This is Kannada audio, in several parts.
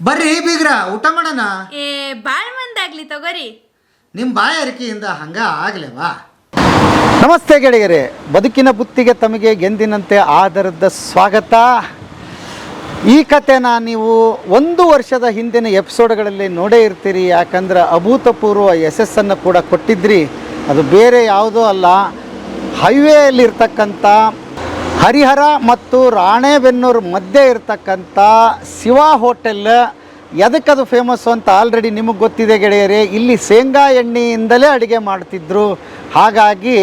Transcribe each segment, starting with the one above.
ಬರ್ರಿ ಬೀಗ್ರ ಊಟ ಮಾಡೋಣ. ಬಾಳ್ ಮಂದಾಗ್ಲಿ ತಗೋರಿ. ನಿಮ್ಮ ಬಾಯ ಅರಿಕೆಯಿಂದ ಹಂಗ ಆಗ್ಲೇವಾ? ನಮಸ್ತೆ ಗೆಳೆಯರೇ, ಬದುಕಿನ ಬುತ್ತಿಗೆ ತಮಗೆ ಎಂದಿನಂತೆ ಆಧಾರದ ಸ್ವಾಗತ. ಈ ಕಥೆನ ನೀವು 1 ವರ್ಷದ ಹಿಂದಿನ ಎಪಿಸೋಡ್ಗಳಲ್ಲಿ ನೋಡೇ ಇರ್ತೀರಿ. ಯಾಕಂದ್ರೆ ಅಭೂತಪೂರ್ವ ಯಶಸ್ಸನ್ನು ಕೂಡ ಕೊಟ್ಟಿದ್ರಿ. ಅದು ಬೇರೆ ಯಾವುದೋ ಅಲ್ಲ, ಹೈವೇಯಲ್ಲಿರ್ತಕ್ಕಂಥ ಹರಿಹರ ಮತ್ತು ರಾಣೆಬೆನ್ನೂರು ಮಧ್ಯೆ ಇರ್ತಕ್ಕಂಥ ಶಿವ ಹೋಟೆಲ್. ಎದಕ್ಕದು ಫೇಮಸ್ಸು ಅಂತ ಆಲ್ರೆಡಿ ನಿಮಗೆ ಗೊತ್ತಿದೆ ಗೆಳೆಯರೇ. ಇಲ್ಲಿ ಶೇಂಗಾ ಎಣ್ಣೆಯಿಂದಲೇ ಅಡುಗೆ ಮಾಡ್ತಿದ್ರು. ಹಾಗಾಗಿ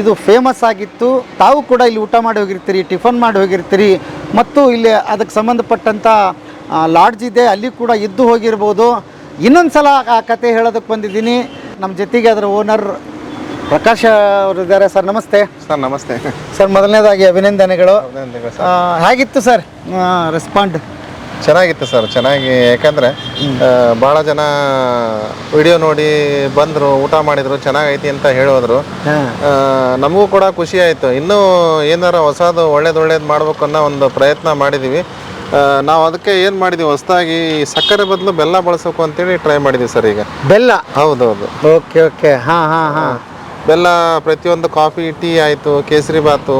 ಇದು ಫೇಮಸ್ ಆಗಿತ್ತು. ತಾವು ಕೂಡ ಇಲ್ಲಿ ಊಟ ಮಾಡಿ ಹೋಗಿರ್ತೀರಿ, ಟಿಫನ್ ಮಾಡಿ ಹೋಗಿರ್ತೀರಿ, ಮತ್ತು ಇಲ್ಲಿ ಅದಕ್ಕೆ ಸಂಬಂಧಪಟ್ಟಂಥ ಲಾಡ್ಜ್ ಇದೆ, ಅಲ್ಲಿ ಕೂಡ ಇದ್ದು ಹೋಗಿರ್ಬೋದು. ಇನ್ನೊಂದು ಸಲ ಆ ಕತೆ ಹೇಳೋದಕ್ಕೆ ಬಂದಿದ್ದೀನಿ. ನಮ್ಮ ಜೊತೆಗೆ ಅದರ ಓನರ್ ಪ್ರಕಾಶ್ ಅವರು ಇದ್ದಾರೆ. ಸರ್ ನಮಸ್ತೆ. ಸರ್ ನಮಸ್ತೆ ಸರ್, ಮೊದಲನೇದಾಗಿ ಅಭಿನಂದನೆಗಳು. ಹೇಗಿತ್ತು ಸರ್ ರೆಸ್ಪಾಂಡ್? ಚೆನ್ನಾಗಿತ್ತು ಸರ್, ಚೆನ್ನಾಗಿ. ಯಾಕಂದರೆ ಭಾಳ ಜನ ವಿಡಿಯೋ ನೋಡಿ ಬಂದರು, ಊಟ ಮಾಡಿದರು, ಚೆನ್ನಾಗೈತಿ ಅಂತ ಹೇಳೋದ್ರು. ನಮಗೂ ಕೂಡ ಖುಷಿ ಆಯಿತು. ಇನ್ನೂ ಏನಾರ ಹೊಸದು ಒಳ್ಳೇದು ಮಾಡ್ಬೇಕು ಅನ್ನೋ ಒಂದು ಪ್ರಯತ್ನ ಮಾಡಿದ್ದೀವಿ ನಾವು. ಅದಕ್ಕೆ ಏನು ಮಾಡಿದ್ದೀವಿ, ಹೊಸದಾಗಿ ಸಕ್ಕರೆ ಬದಲು ಬೆಲ್ಲ ಬಳಸಬೇಕು ಅಂತೇಳಿ ಟ್ರೈ ಮಾಡಿದ್ದೀವಿ ಸರ್. ಈಗ ಬೆಲ್ಲ? ಹೌದೌದು. Okay okay. ಹಾಂ. ಬೆಲ್ಲ ಪ್ರತಿಯೊಂದು ಕಾಫಿ, ಟೀ ಆಯಿತು, ಕೇಸರಿ ಬಾತು,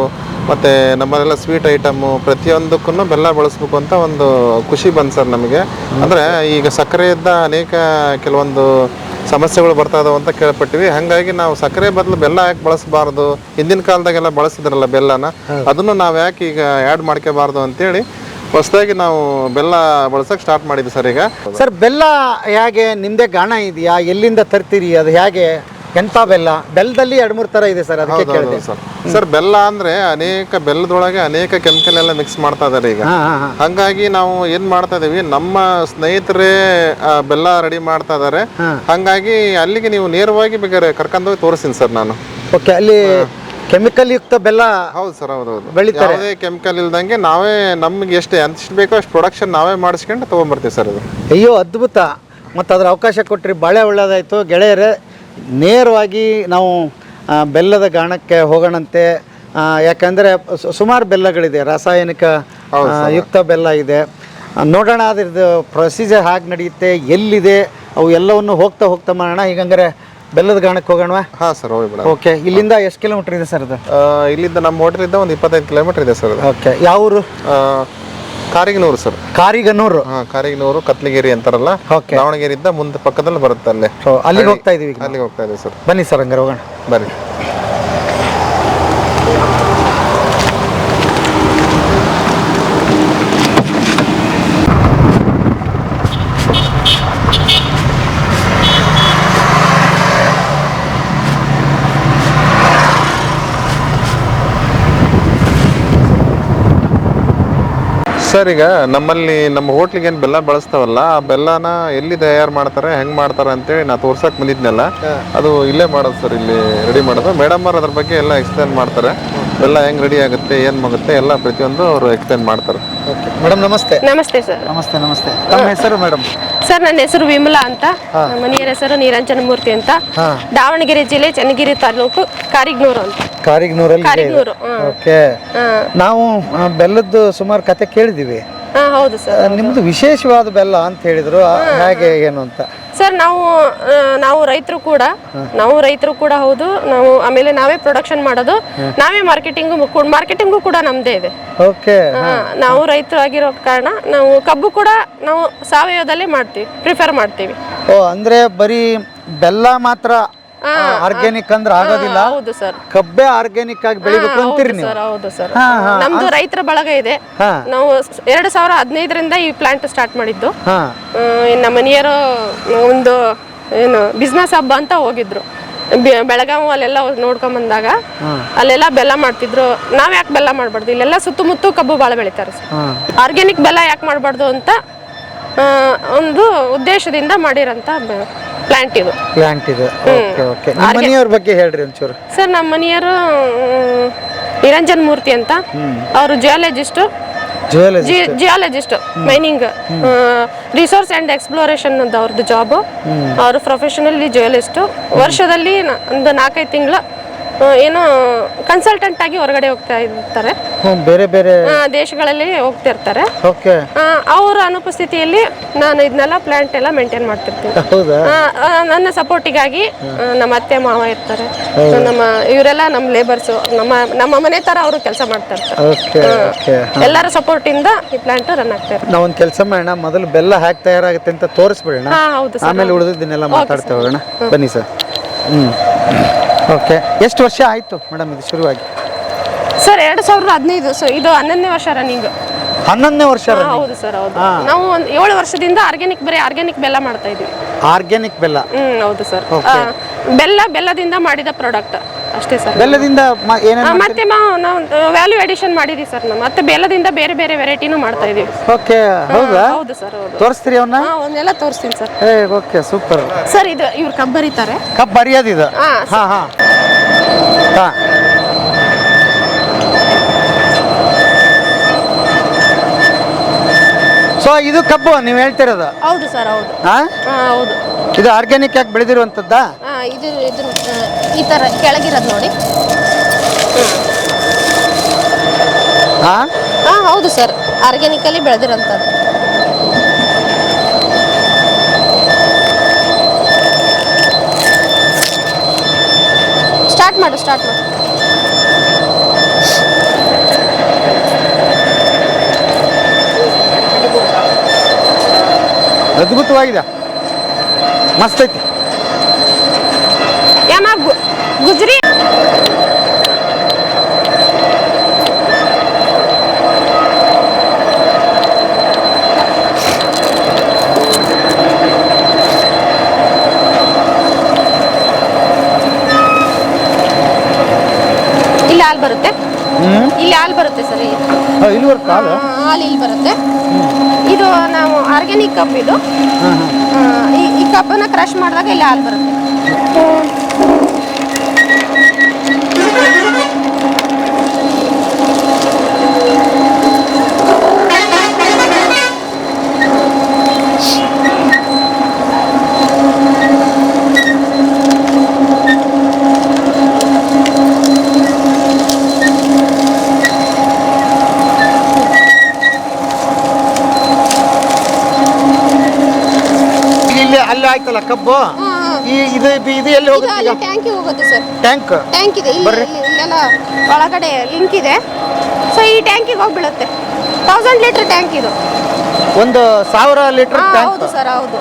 ಮತ್ತು ನಮ್ಮಲ್ಲೆಲ್ಲ ಸ್ವೀಟ್ ಐಟಮ್ಮು ಪ್ರತಿಯೊಂದಕ್ಕೂ ಬೆಲ್ಲ ಬಳಸ್ಬೇಕು ಅಂತ ಒಂದು ಖುಷಿ ಬಂತು ಸರ್ ನಮಗೆ. ಅಂದರೆ ಈಗ ಸಕ್ಕರೆಯಿಂದ ಅನೇಕ ಕೆಲವೊಂದು ಸಮಸ್ಯೆಗಳು ಬರ್ತಾ ಇದಾವೆ ಅಂತ ಕೇಳ್ಪಟ್ಟಿವಿ. ಹಾಗಾಗಿ ನಾವು ಸಕ್ಕರೆ ಬದಲು ಬೆಲ್ಲ ಯಾಕೆ ಬಳಸಬಾರ್ದು, ಹಿಂದಿನ ಕಾಲದಾಗೆಲ್ಲ ಬಳಸಿದ್ರಲ್ಲ ಬೆಲ್ಲನ, ಅದನ್ನು ನಾವು ಯಾಕೆ ಈಗ ಆ್ಯಡ್ ಮಾಡ್ಕೋಬಾರ್ದು ಅಂತೇಳಿ ಹೊಸದಾಗಿ ನಾವು ಬೆಲ್ಲ ಬಳಸೋಕೆ ಸ್ಟಾರ್ಟ್ ಮಾಡಿದ್ವಿ ಸರ್. ಈಗ ಸರ್, ಬೆಲ್ಲ ಹೇಗೆ ನಿಮ್ಮದೇ ಗಾಣ ಇದೆಯಾ? ಎಲ್ಲಿಂದ ತರ್ತೀರಿ? ಅದು ಹೇಗೆ? ಎಂಥ ಬೆಲ್ಲ? ಬೆಲ್ಲದಲ್ಲಿ 2-3 ಥರ ಇದೆ ಸರ್, ಅದಕ್ಕೆ ಕೇಳಿದೆ ಸರ್. ಸರ್, ಬೆಲ್ಲ ಅಂದರೆ ಬೆಲ್ಲದೊಳಗೆ ಅನೇಕ ಕೆಮಿಕಲ್ ಎಲ್ಲ ಮಿಕ್ಸ್ ಮಾಡ್ತಾ ಇದ್ದಾರೆ ಈಗ. ಹಂಗಾಗಿ ನಾವು ಏನು ಮಾಡ್ತಾ ಇದೀವಿ, ನಮ್ಮ ಸ್ನೇಹಿತರೇ ಬೆಲ್ಲ ರೆಡಿ ಮಾಡ್ತಾ ಇದ್ದಾರೆ. ಹಂಗಾಗಿ ಅಲ್ಲಿಗೆ ನೀವು ನೇರವಾಗಿ ಬೇಕಾದ್ರೆ ಕರ್ಕೊಂಡೋಗಿ ತೋರಿಸ್ತೀನಿ ಸರ್ ನಾನು. ಓಕೆ. ಅಲ್ಲಿ ಕೆಮಿಕಲ್ ಯುಕ್ತ ಬೆಲ್ಲ? ಹೌದು ಸರ್, ಹೌದು. ಬೆಳಿತಾರೆ. ಯಾವುದೇ ಕೆಮಿಕಲ್ ಇಲ್ದಂಗೆ ನಾವೇ ನಮ್ಗೆ ಎಷ್ಟು ಬೇಕೋ ಅಷ್ಟು ಪ್ರೊಡಕ್ಷನ್ ನಾವೇ ಮಾಡಿಸ್ಕೊಂಡು ತೊಗೊಂಬರ್ತೀವಿ ಸರ್. ಅದು ಅಯ್ಯೋ ಅದ್ಭುತ. ಮತ್ತು ಅದರ ಅವಕಾಶ ಕೊಟ್ಟರೆ ಭಾಳ ಒಳ್ಳೆಯದಾಯಿತು ಗೆಳೆಯರೇ. ನೇರವಾಗಿ ನಾವು ಬೆಲ್ಲದ ಗಾಣಕ್ಕೆ ಹೋಗೋಣಂತೆ. ಯಾಕಂದರೆ ಸುಮಾರು ಬೆಲ್ಲಗಳಿದೆ, ರಾಸಾಯನಿಕ ಯುಕ್ತ ಬೆಲ್ಲ ಇದೆ. ನೋಡೋಣ ಅದ್ರದ್ದು ಪ್ರೊಸೀಜರ್ ಹೇಗೆ ನಡೆಯುತ್ತೆ, ಎಲ್ಲಿದೆ, ಅವು ಎಲ್ಲವನ್ನು ಹೋಗ್ತಾ ಮಾಡೋಣ. ಹೀಗಂದ್ರೆ ಬೆಲ್ಲದ ಗಾಣಕ್ಕೆ ಹೋಗೋಣವಾ? ಹಾಂ ಸರ್, ಹೋಗಿ. ಓಕೆ. ಇಲ್ಲಿಂದ ಎಷ್ಟು ಕಿಲೋಮೀಟರ್ ಇದೆ ಸರ್ ಅದು? ಇಲ್ಲಿಂದ ನಮ್ಮ ಹೋಟೆಲಿಂದ ಒಂದು 25 ಕಿಲೋಮೀಟರ್ ಇದೆ sir. Okay. ಯಾವೂರು? Kariganuru sir. Kariganuru? ಹಾಂ, ಕಾರಿಗನೂರು, ಕತ್ಲಿಗೇರಿ ಅಂತಾರಲ್ಲ, ದಾವಣಗೆರೆಯಿಂದ ಮುಂದೆ ಪಕ್ಕದಲ್ಲಿ ಬರುತ್ತೆ. ಅಲ್ಲೇ ಅಲ್ಲಿಗೆ ಹೋಗ್ತಾ ಇದೀವಿ. ಅಲ್ಲಿಗೆ ಹೋಗ್ತಾ ಇದೀವಿ ಸರ್. ಬನ್ನಿ ಸರ್, ಹಂಗಾರೆ ಹೋಗೋಣ. ಬನ್ನಿ. ಸರ್, ಈಗ ನಮ್ಮಲ್ಲಿ ನಮ್ಮ ಹೋಟ್ಲಿಗೆ ಏನು ಬೆಲ್ಲ ಬಳಸ್ತಾವಲ್ಲ, ಆ ಬೆಲ್ಲನ ಎಲ್ಲಿ ತಯಾರು ಮಾಡ್ತಾರೆ, ಹೆಂಗೆ ಮಾಡ್ತಾರೆ ಅಂತೇಳಿ ನಾ ತೋರ್ಸಕ್ಕೆ ಬಂದಿದ್ನಲ್ಲ, ಅದು ಇಲ್ಲೇ ಮಾಡೋದು ಸರ್. ಇಲ್ಲಿ ರೆಡಿ ಮಾಡೋದು. ಮೇಡಮ್ ಅವ್ರು ಅದ್ರ ಬಗ್ಗೆ ಎಲ್ಲ ಎಕ್ಸ್ಪ್ಲೇನ್ ಮಾಡ್ತಾರೆ. ಬೆಲ್ಲ ಹೆಂಗೆ ರೆಡಿ ಆಗುತ್ತೆ, ಏನು ಆಗುತ್ತೆ, ಎಲ್ಲ ಪ್ರತಿಯೊಂದು ಅವರು ಎಕ್ಸ್ಪ್ಲೇನ್ ಮಾಡ್ತಾರೆ. ಓಕೆ ಮೇಡಮ್, ನಮಸ್ತೆ. ನಮಸ್ತೆ ಸರ್. ನಮಸ್ತೆ. ತಮ್ಮ ಹೆಸರು ಮೇಡಮ್? ಸರ್, ನನ್ನ ಹೆಸರು ವಿಮಲಾ ಅಂತ. ನಮ್ಮ ಮನೆಯ ಹೆಸರು ನಿರಂಜನ ಮೂರ್ತಿ ಅಂತ. ದಾವಣಗೆರೆ ಜಿಲ್ಲೆ ಚನ್ನಗಿರಿ ತಾಲೂಕು ಕಾರಿಗನೂರು ಅಂತ. ಕಾರಿಗನೂರು. ಓಕೆ. ನಾವು ಬೆಲ್ಲದ್ದು ಸುಮಾರು ಕತೆ ಕೇಳಿದ್ದೀವಿ. ಹೌದು ಸರ್. ನಿಮ್ದು ವಿಶೇಷವಾದ ಬೆಲ್ಲ ಅಂತ ಹೇಳಿದ್ರು, ಹೇಗೆ ಏನು ಅಂತ? ಸರ್, ನಾವು ರೈತರು ಕೂಡ ಹೌದು. ನಾವು ಆಮೇಲೆ ನಾವೇ ಪ್ರೊಡಕ್ಷನ್ ಮಾಡೋದು, ನಾವೇ ಮಾರ್ಕೆಟಿಂಗು ಕೂಡ ನಮ್ದೇ ಇದೆ. ಓಕೆ. ನಾವು ರೈತರಾಗಿರೋ ಕಾರಣ ನಾವು ಕಬ್ಬು ಕೂಡ ನಾವು ಸಾವಯವದಲ್ಲೇ ಪ್ರಿಫರ್ ಮಾಡ್ತೀವಿ. ಓ, ಅಂದ್ರೆ ಬರೀ ಬೆಲ್ಲ ಮಾತ್ರ ಆರ್ಗ್ಯಾನಿಕ್ ಅಂದ್ರೆ ಆಗೋದಿಲ್ಲ? ಹೌದು ಸರ್. ಕಬ್ಬೆ ಆರ್ಗ್ಯಾನಿಕ್ ಆಗಿ ಬೆಳಿಬೇಕು ಅಂತೀರಿ ನೀವು? ಹೌದು ಸರ್. ನಮ್ದು ರೈತರ ಬಳಗ ಇದೆ. ನಾವು 2015ರಿಂದ ಈ ಪ್ಲಾಂಟ್ ಸ್ಟಾರ್ಟ್ ಮಾಡಿದ್ದು. ನಮ್ಮ ಮನೆಯವರು ಒಂದು ಬಿಸ್ನೆಸ್ ಹಬ್ಬ ಅಂತ ಹೋಗಿದ್ರು ಬೆಳಗಾವಿ. ಅಲ್ಲೆಲ್ಲ ನೋಡ್ಕೊಂಡ್ ಬಂದಾಗ ಅಲ್ಲೆಲ್ಲ ಬೆಲ್ಲ ಮಾಡ್ತಿದ್ರು. ನಾವ್ ಯಾಕೆ ಬೆಲ್ಲ ಮಾಡ್ಬಾರ್ದು, ಇಲ್ಲೆಲ್ಲ ಸುತ್ತಮುತ್ತ ಕಬ್ಬು ಬಾಳ ಬೆಳಿತಾರೆ. ಆರ್ಗ್ಯಾನಿಕ್ ಬೆಲ್ಲ ಯಾಕೆ ಮಾಡ್ಬಾರ್ದು ಅಂತ ಒಂದು ಉದ್ದೇಶದಿಂದ ಮಾಡಿರಂತ ಪ್ಲಾಂಟ್ ಇದು. ಓಕೆ. ನಿಮ್ಮ ಮನೆಯವ್ರ ಬಗ್ಗೆ ಹೇಳ್ರಿ ಒಂಚೂರು. ಸರ್, ನಮ್ಮ ಮನೆಯವರು ನಿರಂಜನ್ ಮೂರ್ತಿ ಅಂತ. ಅವರು geologist, mining, resource and exploration ಅಂತ ಅವ್ರದ್ದು ಜಾಬ್. ಅವರು ಪ್ರೊಫೆಷನಲಿ ಜಿಯಾಲಜಿಸ್ಟ್. ವರ್ಷದಲ್ಲಿ ಒಂದು 4-5 ತಿಂಗಳು ಏನೋ ಕನ್ಸಲ್ಟೆಂಟ್ ಆಗಿ ಹೊರಗಡೆ ಹೋಗ್ತಾ ಇರ್ತಾರೆ. ಬೇರೆ ಬೇರೆ ದೇಶಗಳಲ್ಲಿ ಹೋಗ್ತಿರ್ತಾರೆ. ಓಕೆ. ಅವರ ಅನುಪಸ್ಥಿತಿಯಲ್ಲಿ ನಾನು ಇದನ್ನೆಲ್ಲ ಪ್ಲಾಂಟ್ ಎಲ್ಲ ಮೇಂಟೈನ್ ಮಾಡ್ತಿರ್ತೀನಿ. ಹೌದಾ? ನನ್ನ ಸಪೋರ್ಟಿಗಾಗಿ ನಮ್ಮ ಅತ್ತೆ ಮಾವ ಇರ್ತಾರೆ, ನಮ್ಮ ಇವರೆಲ್ಲ ನಮ್ಮ ಲೇಬರ್ಸ್, ನಮ್ಮ ಮನೆ ತರ ಅವರು ಕೆಲಸ ಮಾಡ್ತಾ ಇರ್ತಾರೆ. Okay okay. ಎಲ್ಲರ ಸಪೋರ್ಟ್ ಇಂದ ಈ ಪ್ಲಾಂಟ್ ರನ್ ಆಗ್ತಾ ಇರುತ್ತೆ. ನಾವೊಂದು ಕೆಲಸ ಮಾಡೋಣ, ಮೊದಲು ಬೆಲ್ಲ ಹ್ಯಾಕ್ ತಯಾರಾಗುತ್ತೆ ಅಂತ ತೋರಿಸ್ಬಿಡೋಣ, ಹೌದು ಸರ್. ಆಮೇಲೆ ಉಳಿದಿದ್ದನ್ನೆಲ್ಲ ಮಾತಾಡ್ತಾ ಹೋಗೋಣ. ಬನ್ನಿ ಸರ್. ಓಕೆ. ಎಷ್ಟು ವರ್ಷ ಆಯಿತು ಮೇಡಮ್ ಇದು ಶುರುವಾಗಿ? ಸರ್ 2015. ಸೊ ಇದು 11ನೇ ವರ್ಷ ರನ್ನಿಂಗ್. 11ನೇ ವರ್ಷ? ಹೌದು ಸರ್, ಹೌದು. ನಾವು ಒಂದು 7 ವರ್ಷದಿಂದ ಬರೀ ಆರ್ಗ್ಯಾನಿಕ್ ಬೆಲ್ಲ ಮಾಡ್ತಾ ಇದೀವಿ. ಆರ್ಗ್ಯಾನಿಕ್ ಬೆಲ್ಲ? ಹೌದು ಸರ್. ಬೆಲ್ಲದಿಂದ ಮಾಡಿದ ಪ್ರಾಡಕ್ಟ್ ಅಷ್ಟೇ ಸರ್. ಬೆಲ್ಲದಿಂದ ಮತ್ತೆ ನಾವು ವ್ಯಾಲ್ಯೂ ಅಡಿಷನ್ ಮಾಡಿದೀವಿ ಸರ್. ಮತ್ತೆ ಬೆಲ್ಲದಿಂದ ಬೇರೆ ಬೇರೆ ವೆರೈಟಿನೂ ಮಾಡ್ತಾ ಇದೀವಿ. ಓಕೆ. ಹೌದಾ? ಹೌದು ಸರ್, ಹೌದು. ತೋರಿಸ್ತೀರಿ ಅವನ್ನ? ಅವನ್ನೆಲ್ಲ ತೋರಿಸ್ತೀನಿ ಸರ್. Okay, super sir. ಇದು ಇವ್ರು ಕಬ್ಬು ಬರೀತಾರೆ. ಕಬ್ಬು ಬರಿಯೋದು ಇದು? ಹಾ ಹಾ ಹಾ. ಸೊ ಇದು ಕಬ್ಬು ನೀವು ಹೇಳ್ತಿರೋದು? ಹೌದು ಸರ್, ಹೌದು. ಹೌದು. ಇದು ಆರ್ಗ್ಯಾನಿಕ್ ಆಗಿ ಬೆಳೆದಿರುವಂತದ್ದಾ? ಇದು ಈ ತರ ಕೆಳಗಿರೋದು ನೋಡಿ. ಹೌದು ಸರ್, ಆರ್ಗ್ಯಾನಿಕಲಿ ಬೆಳೆದಿರೋಂಥದ್ದು. ಸ್ಟಾರ್ಟ್ ಮಾಡು. ಅದ್ಭುತವಾಗಿದೆ, ಮಸ್ತ್ ಐತಿ. ಗುಜರಿ ಇಲ್ಲಿ ಹಾಲು ಬರುತ್ತೆ. ಇಲ್ಲಿ ಹಾಲು ಬರುತ್ತೆ ಸರ್. ಇಲ್ಲಿವರೆಗೆ ಹಾಲು ಇಲ್ಲಿ ಬರುತ್ತೆ. ಇದು ನಾವು ಆರ್ಗ್ಯಾನಿಕ್ ಕಪ್. ಇದು ಈ ಕಪ್ಪನ್ನ ಕ್ರಶ್ ಮಾಡಿದಾಗ ಇಲ್ಲಿ ಹಾಲು ಬರುತ್ತೆ. ಅಲ್ಲಿ ಆಯ್ತಲ್ಲ ಕಬ್ಬು, ಇದು ಎಲ್ಲಿ ಹೋಗುತ್ತೆ? ಟ್ಯಾಂಕಿಗೆ ಹೋಗುತ್ತೆ ಸರ್. ಟ್ಯಾಂಕ್ ಇದೆ ಇಲ್ಲೆಲ್ಲ ಒಳಗಡೆ ಲಿಂಕ್ ಇದೆ. ಸೊ ಈ ಟ್ಯಾಂಕಿಗೆ ಹೋಗಿ ಬೀಳುತ್ತೆ. 1000 ಲೀಟರ್ ಟ್ಯಾಂಕ್ ಇದು. 1000 ಲೀಟರ್ ಟ್ಯಾಂಕ್? ಹೌದು ಸರ್, ಹೌದು.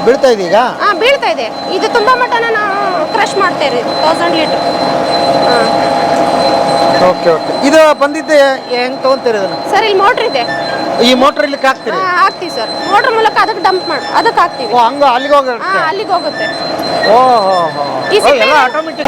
ಬೀಳ್ತಾ ಇದೆ ಈಗ? ಬೀಳ್ತಾ ಇದೆ. ಇದು ತುಂಬಾ ಮಟ್ಟನ ನಾವು ಕ್ರಶ್ ಮಾಡ್ತೇವೆ. 1000 ಲೀಟರ್. Okay okay. ಇದು ಬಂದಿದ್ದೆ ಹೆಂಗ್ ತಗೊಂತೀರಿ ಇದನ್ನ? ಸರ್ ಇಲ್ಲಿ ಮೋಟರ್ ಇದೆ. ಈ ಮೋಟರ್ ಇಲ್ಲಿ ಹಾಕ್ತೀರಿ? ಹಾಕ್ತೀವಿ ಸರ್. ಮೋಟರ್ ಮೂಲಕ ಅದಕ್ಕೆ ಡಂಪ್ ಮಾಡಿ ಅದಕ್ಕೆ ಹಾಕ್ತೀವಿ. ಹಂಗ ಅಲ್ಲಿಗೆ ಹೋಗುತ್ತೆ? ಅಲ್ಲಿಗೆ ಹೋಗುತ್ತೆ. ಎಲ್ಲ ಆಟೋಮೆಟಿಕ್.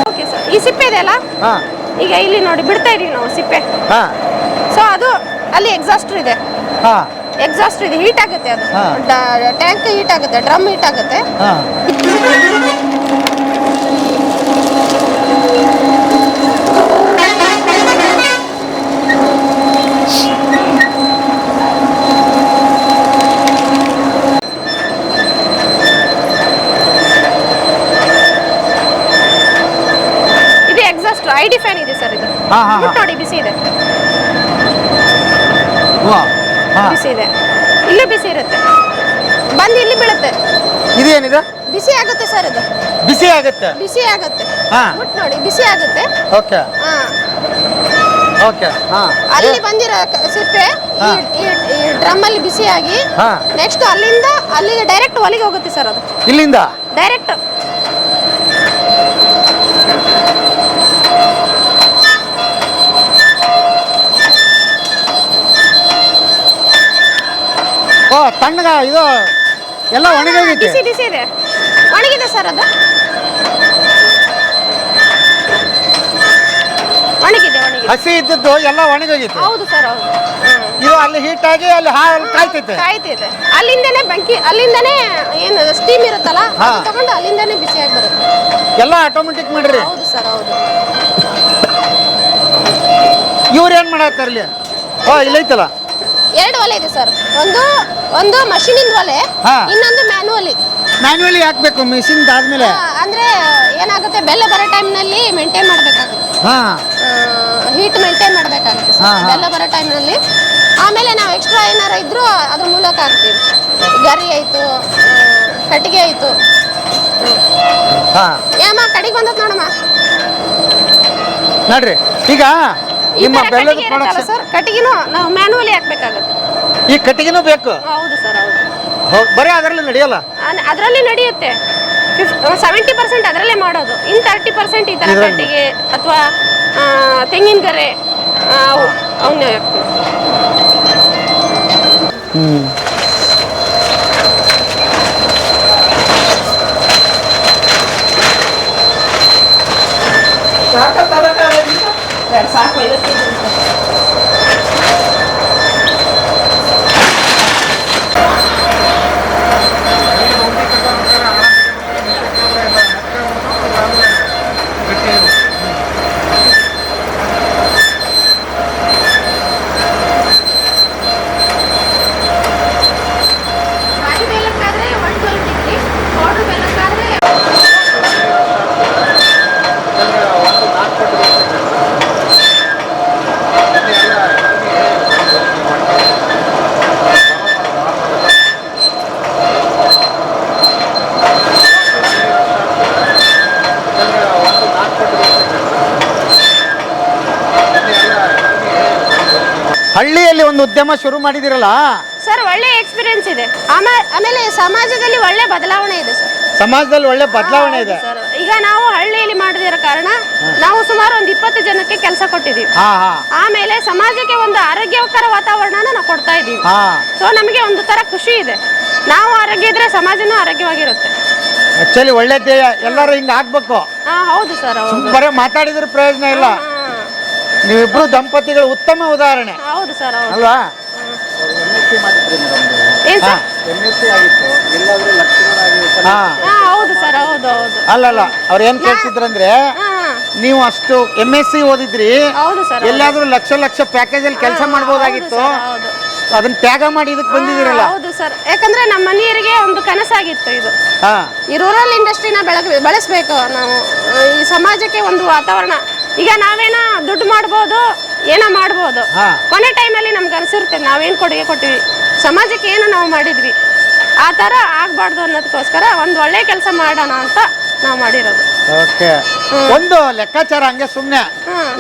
Okay sir. ಈ ಸಿಪ್ಪೆ ಇದೆ ಅಲ್ಲ, ಈಗ ಇಲ್ಲಿ ನೋಡಿ ಬಿಡ್ತಾ ಇದೀವಿ ನಾವು ಸಿಪ್ಪೆ. ಸೊ ಅದು ಅಲ್ಲಿ ಎಕ್ಸಾಸ್ಟರ್ ಇದೆ. ಎಕ್ಸಾಸ್ಟರ್ ಇದೆ. ಹೀಟ್ ಆಗುತ್ತೆ. ಅದು ಟ್ಯಾಂಕ್ ಹೀಟ್ ಆಗುತ್ತೆ, ಡ್ರಮ್ ಹೀಟ್ ಆಗುತ್ತೆ. ಇದು ಎಕ್ಸಾಸ್ಟರ್. ಐಡಿ ಫ್ಯಾನ್ ಇದೆ ಸರ್. ಇದು ನೋಡಿ, ಬಿಸಿ ಇದೆ. ಬಿಸಿ ಇದೆ. ಇಲ್ಲೂ ಬಿಸಿ ಇರುತ್ತೆ. ಬಂದು ಇಲ್ಲಿ ಬೀಳುತ್ತೆ. ಇದೇನಿದೆ? ಬಿಸಿ ಆಗುತ್ತೆ ಸರ್. ಇದು ಬಿಸಿ ಆಗುತ್ತೆ? ಬಿಸಿ ಆಗುತ್ತೆ. ನೋಡಿ, ಬಿಸಿ ಆಗುತ್ತೆ. Okay okay. ಅಲ್ಲಿ ಬಂದಿರೋ ಸಿಪ್ಪೆ ಈ ಡ್ರಮ್ ಅಲ್ಲಿ ಬಿಸಿಯಾಗಿ ನೆಕ್ಸ್ಟ್ ಅಲ್ಲಿಗೆ ಡೈರೆಕ್ಟ್ ಒಲಿಗೆ ಹೋಗುತ್ತೆ ಸರ್. ಅದು ಇಲ್ಲಿಂದ ಡೈರೆಕ್ಟ್. ತಣ್ಣಗ ಇದು ಎಲ್ಲ ಒಣಗೋಗೈತೆ? ಬಿಸಿ ಇದೆ. ಒಣಗಿದೆ ಸರ್. ಅದು ಒಣಗಿದೆ. ಹಸಿ ಇದ್ದದ್ದು ಎಲ್ಲ ಒಣಗೋಗೈತೆ? ಹೌದು ಸರ್, ಹೌದು. ಇದು ಅಲ್ಲಿ ಹೀಟ್ ಆಗಿ ಅಲ್ಲಿ ಹಾಲು ಕಾಯ್ತೈತೆ? ಅಲ್ಲಿಂದನೇ ಬೆಂಕಿ, ಅಲ್ಲಿಂದನೇ ಏನು ಸ್ಟೀಮ್ ಇರುತ್ತಲ್ಲ ತಗೊಂಡು ಅಲ್ಲಿಂದನೇ ಬಿಸಿಯಾಗಿ ಬರುತ್ತೆ. ಎಲ್ಲ ಆಟೋಮೆಟಿಕ್ ಮಾಡ್ರಿ? ಹೌದು ಸರ್, ಹೌದು. ಇವ್ರು ಏನು ಮಾಡತ್ತಾರ ಇಲ್ಲಿ? ಇಲ್ಲೈತಲ್ಲ. ಎರಡು ಒಲೆ ಇದೆ ಸರ್. ಒಂದು ಮಷೀನಿಂದ ಒಲೆ, ಹಾ. ಇನ್ನೊಂದು ಮ್ಯಾನುವಲಿ. ಮ್ಯಾನ್ಯುವಲಿ ಹಾಕ್ಬೇಕು ಮಿಷಿನ್ ಆದ್ಮೇಲೆ. ಅಂದ್ರೆ ಏನಾಗುತ್ತೆ, ಬೆಲ್ಲ ಬರೋ ಟೈಮ್ನಲ್ಲಿ ಮೇಂಟೈನ್ ಮಾಡಬೇಕಾಗುತ್ತೆ, ಹಾಂ ಹೀಟ್ ಮೇಂಟೈನ್ ಮಾಡಬೇಕಾಗುತ್ತೆ ಹಾ, ಹಾ. ಬೆಲ್ಲ ಬರೋ ಟೈಮ್ನಲ್ಲಿ. ಆಮೇಲೆ ನಾವು ಎಕ್ಸ್ಟ್ರಾ ಏನಾರ ಇದ್ರೂ ಅದ್ರ ಮೂಲಕ ಹಾಕ್ತೀವಿ. ಗರಿ ಆಯಿತು, ಕಟ್ಟಿಗೆ ಆಯಿತು. ಹಾಂ ಏಮ್ಮ ಕಡೆಗೆ ಬಂದತ್ ನೋಡಮ್ಮ. ನೋಡ್ರಿ ಈಗ ಈ ನಿಮ್ಮ ಥರ ಬೆಲ್ಲದ ಕಟ್ಟಿಗೆ ಇರುತ್ತಲ್ಲ ಪ್ರೊಡಕ್ಷನ್. ಸರ್, ಕಟ್ಟಿಗೆನೂ ನಾವು ಮ್ಯಾನುವಲಿ ಹಾಕ್ಬೇಕಾಗುತ್ತೆ. ಈ ಕಟ್ಟಿಗೆನೂ ಬೇಕು. ಹೌದು ಸರ್, ಹೌದು. ಬರೀ ಅದರಲ್ಲಿ ನಡೆಯಲ್ಲ. ಅದರಲ್ಲಿ ನಡೆಯುತ್ತೆ. 70% ಅದರಲ್ಲೇ ಮಾಡೋದು. ಇನ್ನು 30% ಈ ಥರ ಕಟ್ಟಿಗೆ ಅಥವಾ ತೆಂಗಿನ ಗರೆ ಅವನ್ನೇ ಹಾಕ್ತೀವಿ. ರಾಗಿ ಬೆಲ್ಲಕ್ಕಾದ್ರೆ 112 ಡಿಗ್ರಿ, ಪೌಡರ್ ಬೆಲ್ಲಕ್ಕಾದ್ರೆ ಹಳ್ಳಿಯಲ್ಲಿ ಒಂದು ಉದ್ಯಮ ಶುರು ಮಾಡಿದಿರಲ್ಲ, ಸರ್ ಒಳ್ಳೆ ಎಕ್ಸ್ಪೀರಿಯನ್ಸ್ ಇದೆ. ಆಮೇಲೆ ಸಮಾಜದಲ್ಲಿ ಒಳ್ಳೆ ಬದಲಾವಣೆ ಇದೆ ಸರ್. ಸಮಾಜದಲ್ಲಿ ಒಳ್ಳೆ ಬದಲಾವಣೆ ಇದೆ. ಸರ್ ಈಗ ನಾವು ಹಳ್ಳಿಯಲ್ಲಿ ಮಾಡದಿರೋ ಕಾರಣ ನಾವು ಸುಮಾರು ಒಂದು 20 ಜನಕ್ಕೆ ಕೆಲಸ ಕೊಟ್ಟಿದ್ದೀವಿ. ಹಾ ಹಾ ಆಮೇಲೆ ಸಮಾಜಕ್ಕೆ ಒಂದು ಆರೋಗ್ಯಕರ ವಾತಾವರಣನ ನಾವು ಕೊಡ್ತಾ ಇದ್ದೀವಿ. ಹಾ ಸೊ ನಮಗೆ ಒಂದು ತರ ಖುಷಿ ಇದೆ. ನಾವು ಆರೋಗ್ಯ ಇದ್ರೆ ಸಮಾಜನೂ ಆರೋಗ್ಯವಾಗಿರುತ್ತೆ. ಆಕ್ಚುಲಿ ಒಳ್ಳೆ ಧ್ಯೇಯ. ಎಲ್ಲರೂ ಹಿಂಗ ಆಗ್ಬೇಕು. ಹೌದು ಸರ್, ಹೌದು. ಬರೀ ಮಾತಾಡಿದ್ರೆ ಪ್ರಯೋಜನ ಇಲ್ಲ. ನೀವಿಬ್ರು ದಂಪತಿಗಳು ಉತ್ತಮ ಉದಾಹರಣೆ ಹೌದು ಸರ್, ಹೌದು. ಅಲ್ವಾ? ಏನ್ ಸರ್? ಹಾ ಹೌದು ಸರ್, ಹೌದು, ಹೌದು. ಅಲ್ಲಲ್ಲ, ಅವ್ರು ಏನ್ ಕೇಳ್ತಿದ್ರಂದ್ರೆ, ನೀವು ಅಷ್ಟು MSc ಓದಿದ್ರಿ, ಹೌದು ಸರ್, ಎಲ್ಲಾದ್ರೂ ಲಕ್ಷ ಪ್ಯಾಕೇಜ್ ಅಲ್ಲಿ ಕೆಲಸ ಮಾಡ್ಬೋದಾಗಿತ್ತು, ಹೌದು. ಅದನ್ನ ತ್ಯಾಗ ಮಾಡಿ ಇದಕ್ಕೆ ಬಂದಿದ್ದೀರಲ್ಲ. ಹೌದು ಸರ್, ಯಾಕಂದ್ರೆ ನಮ್ಮ ಮನೆಯವರಿಗೆ ಒಂದು ಕನಸಾಗಿತ್ತು ಇದು. ಹಾ ಈ ರೂರಲ್ ಇಂಡಸ್ಟ್ರಿನ ಬೆಳೆಸ್ಬೇಕು ನಾವು. ಈ ಸಮಾಜಕ್ಕೆ ಒಂದು ವಾತಾವರಣ. ಈಗ ನಾವೇನೋ ದುಡ್ಡು ಮಾಡ್ಬೋದು, ಏನೋ ಮಾಡ್ಬೋದು. ಹಾ. ಕೊನೆ ಟೈಮಲ್ಲಿ ನಮ್ಗೆ ಅನಿಸಿರುತ್ತೆ ನಾವೇನು ಕೊಡುಗೆ ಕೊಟ್ಟಿವಿ, ಸಮಾಜಕ್ಕೆ ಏನು ನಾವು ಮಾಡಿದ್ವಿ, ಆ ಥರ ಆಗಬಾರ್ದು ಅನ್ನೋದಕ್ಕೋಸ್ಕರ ಒಂದು ಒಳ್ಳೆ ಕೆಲಸ ಮಾಡೋಣ ಅಂತ ನಾವು ಮಾಡಿರೋದು. ಓಕೆ. ಒಂದು ಲೆಕ್ಕಾಚಾರ ಹಂಗೆ ಸುಮ್ಮನೆ,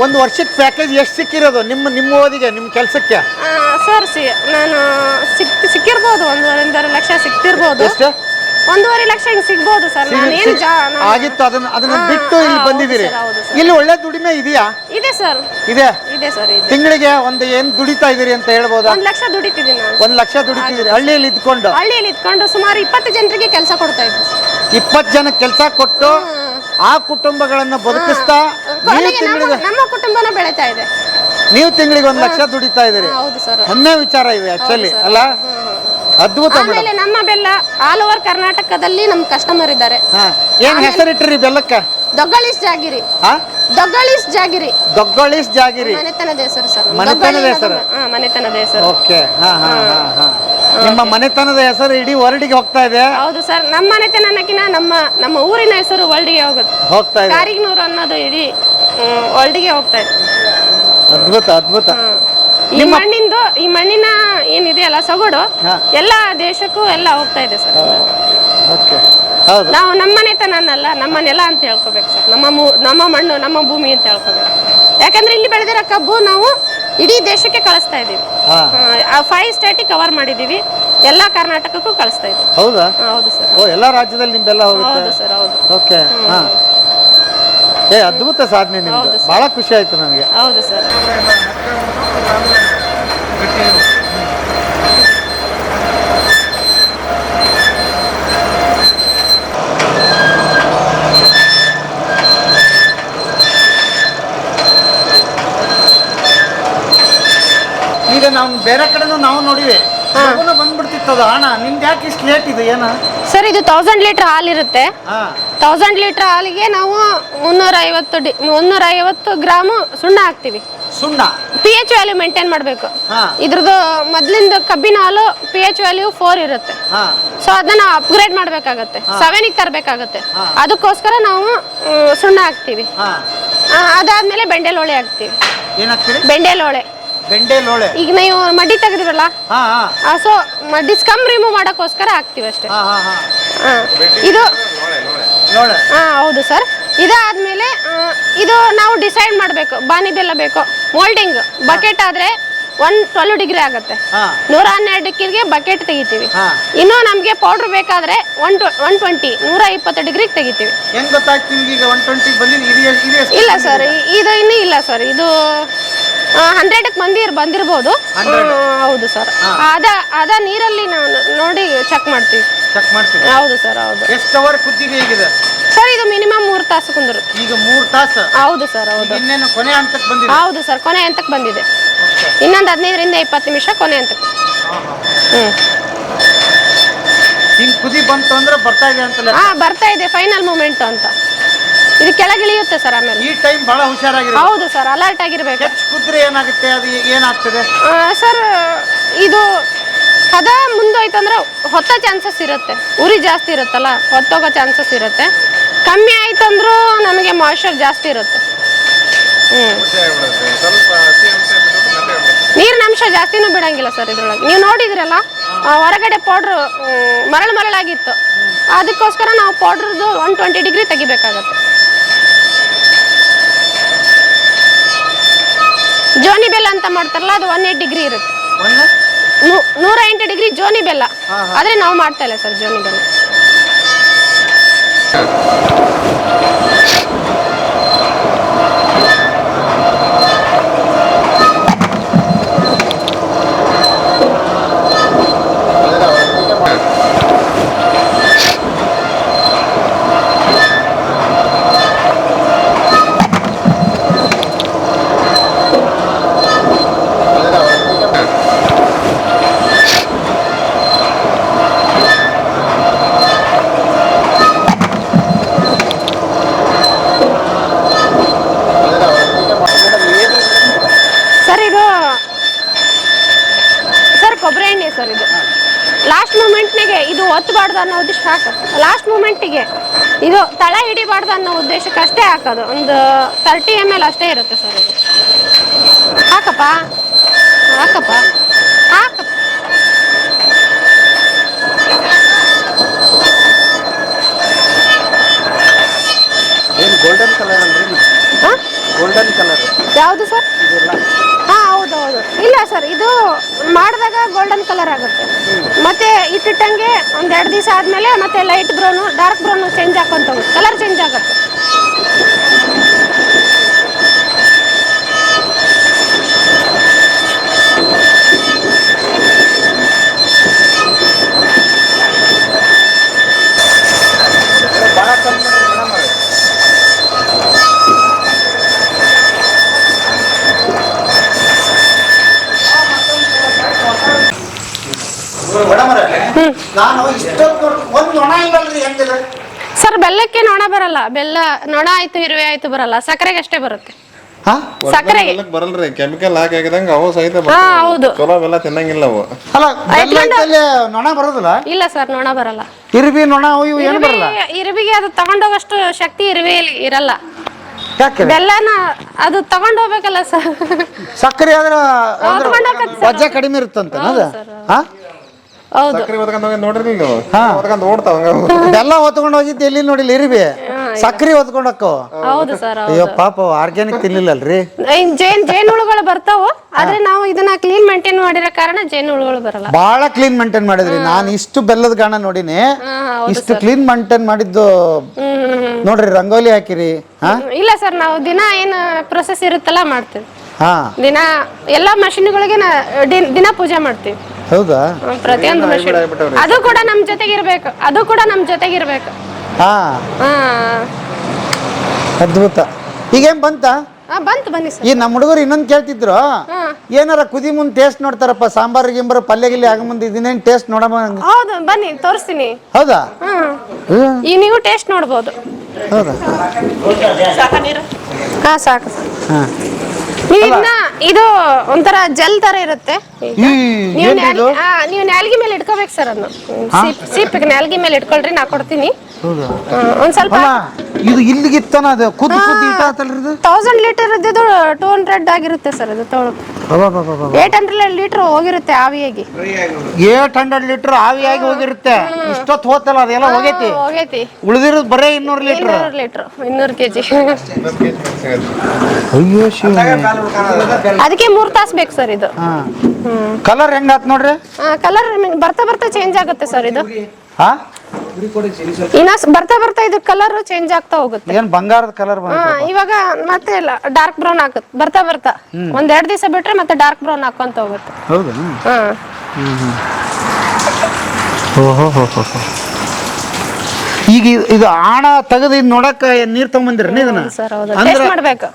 ಒಂದು ವರ್ಷಕ್ಕೆ ಪ್ಯಾಕೇಜ್ ಎಷ್ಟು ಸಿಕ್ಕಿರೋದು ನಿಮ್ಮ ಓದಿಗೆ, ನಿಮ್ಮ ಕೆಲಸಕ್ಕೆ? ಸರ್ ನಾನು ಸಿಕ್ಕಿರ್ಬೋದು, 1.5 ಲಕ್ಷ ಸಿಕ್ತಿರ್ಬೋದು. ಎಷ್ಟು? 1.5 ಲಕ್ಷ ಹಿಂಗೆ ಸಿಗ್ಬೋದು ಸರ್. ಆಗಿತ್ತು, ಅದನ್ನ ಬಿಟ್ಟು ಇಲ್ಲಿ ಬಂದಿದ್ದೀರಿ. ಹೌದು ಸರ್. ಇಲ್ಲಿ ಒಳ್ಳೆ ದುಡಿಮೆ ಇದೆಯಾ? ಇದೆ ಸರ್, ಇದೆ. ಇದೆ ಸರ್, ಇದೆ. ತಿಂಗಳಿಗೆ ಒಂದು ಏನ್ ದುಡಿತಾ ಇದೀರಿ ಅಂತ ಹೇಳ್ಬೋದಾ? 1 ಲಕ್ಷ ದುಡಿತಿದ್ದೀನಿ ನಾನು. 1 ಲಕ್ಷ ದುಡಿತಿದ್ದೀರಿ ಹಳ್ಳಿಯಲ್ಲಿ ಇದ್ಕೊಂಡು? ಹಳ್ಳಿಯಲ್ಲಿ ಇದ್ಕೊಂಡು ಸುಮಾರು 20 ಜನರಿಗೆ ಕೆಲಸ ಕೊಡ್ತಾ ಇದ್ವಿ. 20 ಜನಕ್ಕೆ ಕೆಲಸ ಕೊಟ್ಟು ಆ ಕುಟುಂಬಗಳನ್ನ ಬದುಕಿಸ್ತಾ ನಮ್ಮ ಕುಟುಂಬನ ಬೆಳೀತಾ ಇದೆ. ನೀವು ತಿಂಗಳಿಗೆ 1 ಲಕ್ಷ ದುಡಿತಾ ಇದೀರಿ. ಹೌದು ಸರ್, ಹೆಮ್ಮೆ ವಿಚಾರ ಇದೆ ಆಕ್ಚುಲಿ, ಅಲ್ಲ? ಅದ್ಭುತ. ಆಮೇಲೆ ನಮ್ಮ ಬೆಲ್ಲ ಆಲ್ ಓವರ್ ಕರ್ನಾಟಕದಲ್ಲಿ ನಮ್ಮ ಕಸ್ಟಮರ್ ಇದ್ದಾರೆ. ಏನ್ ಹೆಸರಿಟ್ರಿ ಬೆಲ್ಲಕ್ಕೆ? ದೊಗ್ಗಳಿಸ್ ಜಾಗಿರಿ. ದೊಗ್ಗಳಿಸ್ ಜಾಗಿರಿ. ದೊಗ್ಗಳಿಸ್ ಜಾಗಿರಿ ಮನೆತನದ ಹೆಸರು ಸರ್. ಮನೆತನದ ಹೆಸರು? ಮನೆತನದ ಹೆಸರು. ಓಕೆ. ನಿಮ್ಮ ಮನೆತನದ ಹೆಸರು ಇಡೀ ವರ್ಲ್ಡ್ಗೆ ಹೋಗ್ತಾ ಇದೆ. ಹೌದು ಸರ್, ನಮ್ಮ ಮನೆತನಕ್ಕಿಂತ ನಮ್ಮ ಊರಿನ ಹೆಸರು ವರ್ಲ್ಡ್ಗೆ ಹೋಗ್ತಾ ಇದೆ. ಕಾರಿಗ್ನೂರು ಅನ್ನೋದು ಇಡೀ ವರ್ಲ್ಡ್ಗೆ ಹೋಗ್ತಾ ಇದೆ. ಅದ್ಭುತ, ಅದ್ಭುತ. ಈ ಮಣ್ಣಿನ ಏನಿದೆಯಲ್ಲ ಸೊಗಡು ಎಲ್ಲ ದೇಶಕ್ಕೂ ಎಲ್ಲ ಹೋಗ್ತಾ ಇದೆ ಸರ್. ನಾವು ನಮ್ಮ ಮನೆತನಲ್ಲ, ನಮ್ಮ ನೆಲ ಅಂತ ಹೇಳ್ಕೋಬೇಕು ಸರ್. ನಮ್ಮ ಮಣ್ಣು, ನಮ್ಮ ಭೂಮಿ ಅಂತ ಹೇಳ್ಕೋಬೇಕು. ಯಾಕಂದ್ರೆ ಇಲ್ಲಿ ಬೆಳೆದಿರೋ ಕಬ್ಬು ನಾವು ಇಡೀ ದೇಶಕ್ಕೆ ಕಳಿಸ್ತಾ ಇದೀವಿ. 5 ಸ್ಟೇಟಿಗೆ ಕವರ್ ಮಾಡಿದೀವಿ, ಎಲ್ಲ ಕರ್ನಾಟಕಕ್ಕೂ ಕಳಿಸ್ತಾ ಇದೀವಿ. ಹೌದಾ? ಹೌದು ಸರ್. ಎಲ್ಲ ರಾಜ್ಯದಲ್ಲಿ ನಿಮ್ದೆಲ್ಲ ಹೋಗುತ್ತೆ? ಹೌದು ಸರ್, ಹೌದು. ಓಕೆ. ಅದ್ಭುತ ಸಾಧನೆ ನಿಮ್ದು, ಬಹಳ ಖುಷಿ ಆಯ್ತು ನನಗೆ. ಹೌದು ಸರ್. ಈಗ ನಾವು ಬೇರೆ ಕಡೆನೂ ನಾವು ನೋಡಿವಿ, ಬಂದ್ಬಿಡ್ತಿತ್ತದ ಹಣ. ನಿಮ್ಗೆ ಯಾಕೆ ಇಷ್ಟು ಲೇಟ್ ಇದೆ? ಏನ ಸರ್, ಇದು 1000 ಲೀಟರ್ ಹಾಲು ಇರುತ್ತೆ. 1000 ಲೀಟರ್ ಹಾಲಿಗೆ ನಾವು 350 ಗ್ರಾಮು ಸುಣ್ಣ ಹಾಕ್ತಿವಿ. ಸುಣ್ಣ pH ವ್ಯಾಲ್ಯೂ ಮೇಂಟೈನ್ ಮಾಡಬೇಕು. ಹಾ. ಇದ್ರದ್ದು ಮೊದ್ಲಿಂದ ಕಬ್ಬಿನ ಹಾಲು pH ವ್ಯಾಲ್ಯೂ 4 ಇರುತ್ತೆ. ಹಾ ಸೊ ಅದನ್ನ ನಾವು ಅಪ್ಗ್ರೇಡ್ ಮಾಡ್ಬೇಕಾಗತ್ತೆ, 7ಗೆ ತರಬೇಕಾಗತ್ತೆ. ಅದಕ್ಕೋಸ್ಕರ ನಾವು ಸುಣ್ಣ ಹಾಕ್ತಿವಿ. ಹಾ ಅದಾದ್ಮೇಲೆ ಬೆಂಡೆಲೋಳೆ ಹಾಕ್ತಿವಿ. ಏನಾಗ್ತೀರಿ? ಬೆಂಡೆಲೋಳೆ. ಬೆಂಡೆಲೋಳೆ. ಈಗ ನೀವು ಮಡ್ಡಿ ತೆಗೆದಿರಲ್ಲ, ಹಾ ಹಾ ಸೊ ಡಿಸ್ಕಮ್ ರಿಮೂವ್ ಮಾಡಕ್ಕೋಸ್ಕರ ಹಾಕ್ತಿವಿ ಅಷ್ಟೇ. ಹಾ ಹಾ ಹಾ ಹಾ. ಇದು ಲೋಳೆ. ಹೌದು ಸರ್. ಇದಾದ್ಮೇಲೆ ಇದು ನಾವು ಡಿಸೈಡ್ ಮಾಡಬೇಕು, ಬಾನಿ ಬೆಲ್ಲ ಬೇಕು. ಮೋಲ್ಡಿಂಗ್ ಬಕೆಟ್ ಆದ್ರೆ 112 ಡಿಗ್ರಿ ಆಗುತ್ತೆ. 112 ಡಿಗ್ರಿಗೆ ಬಕೆಟ್ ತೆಗಿತೀವಿ. ಇನ್ನು ನಮ್ಗೆ ಪೌಡರ್ ಬೇಕಾದ್ರೆ 120 ಡಿಗ್ರಿಗೆ ತೆಗಿತೀವಿ. ಹೆಂಗ್ ಗೊತ್ತಾಗ್ತೀವಿ ಈಗ 120 ಬಂದಿದೆ? ಇಲ್ಲ ಸರ್, ಇದು ಇನ್ನೂ ಇಲ್ಲ ಸರ್. ಇದು 100ಕ್ಕೆ ಬಂದಿರ್ಬೋದು. ಹೌದು ಸರ್. ಅದ ನೀರಲ್ಲಿ ನಾವು ನೋಡಿ ಚೆಕ್ ಮಾಡ್ತೀವಿ. ಚೆಕ್ ಮಾಡ್ತೀವಿ. ಹೌದು ಸರ್. ಹೌದು. ಎಷ್ಟು ಅವರ್ ಕುದ್ದಿದೆ ಈಗ ಸರ್? ಇದು ಮಿನಿಮಮ್ 3 ತಾಸು ಕುಂದಿರುತ್ತೆ. ಈಗ 3 ತಾಸು? ಹೌದು ಸರ್. ಹೌದು. ಇನ್ನೇನು ಕೊನೆ ಹಂತಕ್ಕೆ ಬಂದಿದೆ? ಹೌದು ಸರ್, ಕೊನೆ ಹಂತಕ್ಕೆ ಬಂದಿದೆ. ಇನ್ನೊಂದು 15ರಿಂದ 20 ನಿಮಿಷ ಕೊನೆ ಹಂತಕ್ಕೆ. ಹಿಂಗ್ ಕುದಿ ಬಂತು ಅಂದ್ರೆ ಬರ್ತಾ ಇದೆ ಅಂತಲ್ಲ? ಬರ್ತಾ ಇದೆ, ಫೈನಲ್ ಮೂಮೆಂಟ್ ಅಂತ. ಇದು ಕೆಳಗಿಳಿಯುತ್ತೆ ಸರ್. ಆಮೇಲೆ ಈ ಟೈಮ್ ಬಹಳ ಹುಷಾರಾಗಿರಿ. ಹೌದು ಸರ್, ಅಲರ್ಟ್ ಆಗಿರ್ಬೇಕು. ಹೆಚ್ಚು ಕುದ್ರೆ ಏನಾಗುತ್ತೆ? ಅದು ಏನಾಗ್ತದೆ ಸರ್? ಇದು ಹದ ಮುಂದೋಯ್ತಂದ್ರೆ ಹೊತ್ತ ಚಾನ್ಸಸ್ ಇರುತ್ತೆ. ಉರಿ ಜಾಸ್ತಿ ಇರುತ್ತಲ್ಲ, ಹೊತ್ತೋಗೋ ಚಾನ್ಸಸ್ ಇರುತ್ತೆ. ಕಮ್ಮಿ ಆಯ್ತಂದ್ರೂ ನಮಗೆ ಮಾಯ್ಶ್ಚರ್ ಜಾಸ್ತಿ ಇರುತ್ತೆ. ನೀರಿನ ಅಂಶ ಜಾಸ್ತಿನೂ ಬಿಡಂಗಿಲ್ಲ ಸರ್ ಇದ್ರೊಳಗೆ. ನೀವು ನೋಡಿದ್ರಲ್ಲ, ಹೊರಗಡೆ ಪೌಡ್ರು ಮರಳಾಗಿತ್ತು. ಅದಕ್ಕೋಸ್ಕರ ನಾವು ಪೌಡ್ರದ್ದು 120 ಡಿಗ್ರಿ ತೆಗಿಬೇಕಾಗತ್ತೆ. ಜೋನಿ ಬೆಲ್ಲ ಅಂತ ಮಾಡ್ತಾರಲ್ಲ, ಅದು 108 ಡಿಗ್ರಿ ಇರುತ್ತೆ. 108 ಡಿಗ್ರಿ ಜೋನಿ ಬೆಲ್ಲ. ಆದ್ರೆ ನಾವು ಮಾಡ್ತಾ ಇಲ್ಲ ಸರ್ ಜೋನಿ ಬೆಲ್ಲ. ಕೊಬ್ಬರಿ ಎಣ್ಣೆ ಸರ್. ಇದು ಲಾಸ್ಟ್ ಮೂಮೆಂಟ್ನಾಗೆ ಇದು ಒತ್ತಬಾರ್ದು ಅನ್ನೋ ಉದ್ದೇಶ ಹಾಕೋದು. ಲಾಸ್ಟ್ ಮೂಮೆಂಟಿಗೆ ಇದು ತಳ ಹಿಡಿಬಾರ್ದು ಅನ್ನೋ ಉದ್ದೇಶಕ್ಕೆ ಅಷ್ಟೇ ಹಾಕೋದು. ಒಂದು 30 ml ಅಷ್ಟೇ ಇರುತ್ತೆ ಸರ್. ಇದು ಹಾಕಪ್ಪ ಹಾಕಪ್ಪ ಹಾಕಪ್ಪ. ಏನು ಗೋಲ್ಡನ್ ಕಲರ್ ಅಲ್ರಿ? ಗೋಲ್ಡನ್ ಕಲರ್ ಯಾವುದು ಸರ್? ಹೌದು. ಇಲ್ಲ ಸರ್, ಇದು ಮಾಡಿದಾಗ ಗೋಲ್ಡನ್ ಕಲರ್ ಆಗುತ್ತೆ. ಮತ್ತೆ ಇಟ್ಟಿಟ್ಟಂಗೆ ಒಂದ್ 2 ದಿವಸ ಆದ್ಮೇಲೆ ಮತ್ತೆ light brown, dark brown change ಹಾಕೊಂತ ಕಲರ್ ಚೇಂಜ್ ಆಗುತ್ತೆ. ನಾನು ಇಷ್ಟೊತ್ತು ಒಂದು ನೊಣ ಇಲ್ಲಲ್ರಿ, ಹೆಂಗಿದೆ ಸರ್? ಬೆಲ್ಲಕ್ಕೆ ನೊಣ ಬರಲ್ಲ. ಬೆಲ್ಲ ನೊಣ ಆಯ್ತು, ಇರುವೆ ಆಯ್ತು ಬರಲ್ಲ. ಸಕ್ಕರೆಗೆ ಅಷ್ಟೇ ಬರುತ್ತೆ. ಸಕ್ಕರೆಗೆ ಬರಲ್ರಿ, ಕೆಮಿಕಲ್ ಹಾಕಿದಂಗ ಅವು ಸಹಿತ ಹೌದು. ಚಲೋ ಬೆಲ್ಲ ತಿನ್ನಂಗಿಲ್ಲ ಅವು. ಅಲ್ಲ, ಬೆಲ್ಲದಲ್ಲಿ ನೊಣ ಬರೋದಿಲ್ಲ? ಇಲ್ಲ ಸರ್, ನೊಣ ಬರಲ್ಲ. ಇರುವೆ ನೊಣ ಇವು ಏನು ಬರಲ್ಲ? ಇರುವಿಗೆ ಅದು ತಗೊಂಡೋಗಷ್ಟು ಶಕ್ತಿ ಇರುವೆಯಲ್ಲಿ ಇರಲ್ಲ. ಯಾಕೆ? ಬೆಲ್ಲನ ಅದು ತಗೊಂಡ್ ಹೋಗ್ಬೇಕಲ್ಲ ಸರ್. ಸಕ್ಕರೆ ಆದ್ರೆ ವಜ್ಜೆ ಕಡಿಮೆ ಇರುತ್ತಂತ. ಹೌದು. ನೋಡ್ರಿ ನೀವು, ಓಡ್ತಾವ. ಬೆಲ್ಲ ಹೊತ್ಕೊಂಡು ಹೋಗಿದ್ದು ಎಲ್ಲಿ ನೋಡಿಲ್ಲ ಇರುವೆ, ಸಕ್ಕರೆ ಹೊತ್ಕೊಂಡು ಹೋಕ್ಕೋ. ಹೌದು ಸರ್. ಅಯ್ಯೋ ಪಾಪ, ಆರ್ಗ್ಯಾನಿಕ್ ತಿನ್ಲಿಲ್ಲಲ್ರಿ. ಜೇನುಹುಳುಗಳು ಬರ್ತಾವು, ಆದ್ರೆ ನಾವು ಇದನ್ನ ಕ್ಲೀನ್ ಮೇಂಟೈನ್ ಮಾಡಿರೋ ಕಾರಣ ಜೇನುಹುಳುಗಳು ಬರಲ್ಲ. ಬಹಳ ಕ್ಲೀನ್ ಮೇಂಟೈನ್ ಮಾಡಿದ್ರಿ. ನಾನು ಇಷ್ಟು ಬೆಲ್ಲದ ಗಾಣ ನೋಡಿನಿ, ಇಷ್ಟು ಕ್ಲೀನ್ ಮೇಂಟೈನ್ ಮಾಡಿದ್ದು ನೋಡ್ರಿ. ರಂಗೋಲಿ ಹಾಕಿರಿ? ಇಲ್ಲ ಸರ್, ನಾವು ದಿನ ಏನು ಪ್ರೊಸೆಸ್ ಇರುತ್ತಲ್ಲ ಮಾಡ್ತೀವಿ. ದಿನ ಎಲ್ಲಾ ಮಷಿನ್ಗಳಿಗೆ ದಿನ ಪೂಜೆ ಮಾಡ್ತೀವಿ. ಹೌದಾ? ಪ್ರತಿಯೊಂದು ಮಷಿನ್ ಅದು ಕೂಡ ನಮ್ ಜೊತೆಗಿರ್ಬೇಕು. ಅದ್ಭುತ. ಈಗೇನ್ ಬಂತ? ಬಂತು, ಬನ್ನಿ ಸರ್. ಈ ನಮ್ಮ ಹುಡುಗರು ಇನ್ನೊಂದು ಕೇಳ್ತಿದ್ರು, ಏನಾರ ಕುದಿ ಮುಂದೆ ಟೇಸ್ಟ್ ನೋಡ್ತಾರಪ್ಪ, ಸಾಂಬಾರ್ ಗಿಂಬಾರು ಪಲ್ಯ ಗಿಲ್ಯ ಆಗ ಮುಂದೆ ಇದನ್ನೇನು ಟೇಸ್ಟ್ ನೋಡಮ್ಮ? ಹೌದು, ಬನ್ನಿ ತೋರಿಸ್ತೀನಿ. ಹೌದಾ? ಈಗ ನೀವು ಟೇಸ್ಟ್ ನೋಡ್ಬೋದು. ಹೌದಾ? ಸಾಕು. ನೀವು ಇದನ್ನ ಇದು ಒಂಥರ ಜೆಲ್ ತರ ಇರುತ್ತೆ. ನೀವು ಏನ್ರಿ ಇದು? ನೀವು ನಾಲ್ಗೆ ಮೇಲೆ ಇಟ್ಕೋಬೇಕು ಸರ್ ಅದನ್ನ. ಸೀಪಿಗೆ ನಾಲ್ಗೆ ಮೇಲೆ ಇಟ್ಕೊಳ್ರಿ, ನಾ ಕೊಡ್ತೀನಿ. ಒಂದ್ ಸ್ವಲ್ಪ ಅಲ್ಲ ಇದು ಇಲ್ಲಿಗಿತ್ತನ ಅದು ಕುದ್ದು ಇಟ್ಟಾತಲ್ರಿ ಇದು 1000 ಲೀಟರ್ ಇದ್ದಿದ್ದು 200 ಆಗಿರುತ್ತೆ ಸರ್ ಅದು ತೊಗೊಳಕ್ಕೆ. 800 ಲೀಟರ್ ಹೋಗಿರುತ್ತೆ ಆವಿಯಾಗಿ. 800 ಲೀಟರ್ ಆವಿಯಾಗಿ ಹೋಗಿರುತ್ತೆ. ಇಷ್ಟೊತ್ತು ಹೋತಲ್ಲ ಅದೆಲ್ಲ ಹೋಗೈತಿ. ಹೋಗೈತಿ. ಉಳಿದಿರೋದು ಬರೇ 200 ಲೀಟರ್. 200 litre 200 kg. ಅಯ್ಯೋ ಶಿವ. ಅದಕ್ಕೆ 3 ತಾಸು ಬೇಕು ಸರ್ ಇದು. ಕಲರ್ ಹೆಂಗಾತ್ ನೋಡ್ರಿ. ಕಲರ್ ಬರ್ತಾ ಚೇಂಜ್ ಆಗುತ್ತೆ ಸರ್ ಇದು. ಹಾ ಇನ್ನ ಬರ್ತಾ ಇದು ಕಲರ್ ಚೇಂಜ್ ಆಗ್ತಾ ಹೋಗುತ್ತೆ. ಏನ್ ಬಂಗಾರದ ಕಲರ್ ಇವಾಗ ಮತ್ತೆ ಡಾರ್ಕ್ ಬ್ರೌನ್ ಆಗುತ್ತೆ ಬರ್ತಾ ಒಂದ್ 2 ದಿವಸ ಬಿಟ್ರೆ ಮತ್ತೆ ಡಾರ್ಕ್ ಬ್ರೌನ್ ಹಾಕೊಂತ ಹೋಗುತ್ತೆ. ಹೌದಾ? ಈಗ ಇದು ಆಣ ತೆಗೆದು ಇದು ನೋಡಕ್ಕ ನೀರ್ ತಗೊಂಬಂದಿರ ಇದನ್ನ ಸರ್ ಹೌದು. ಟೆಸ್ಟ್ ಮಾಡ್ಬೇಕು.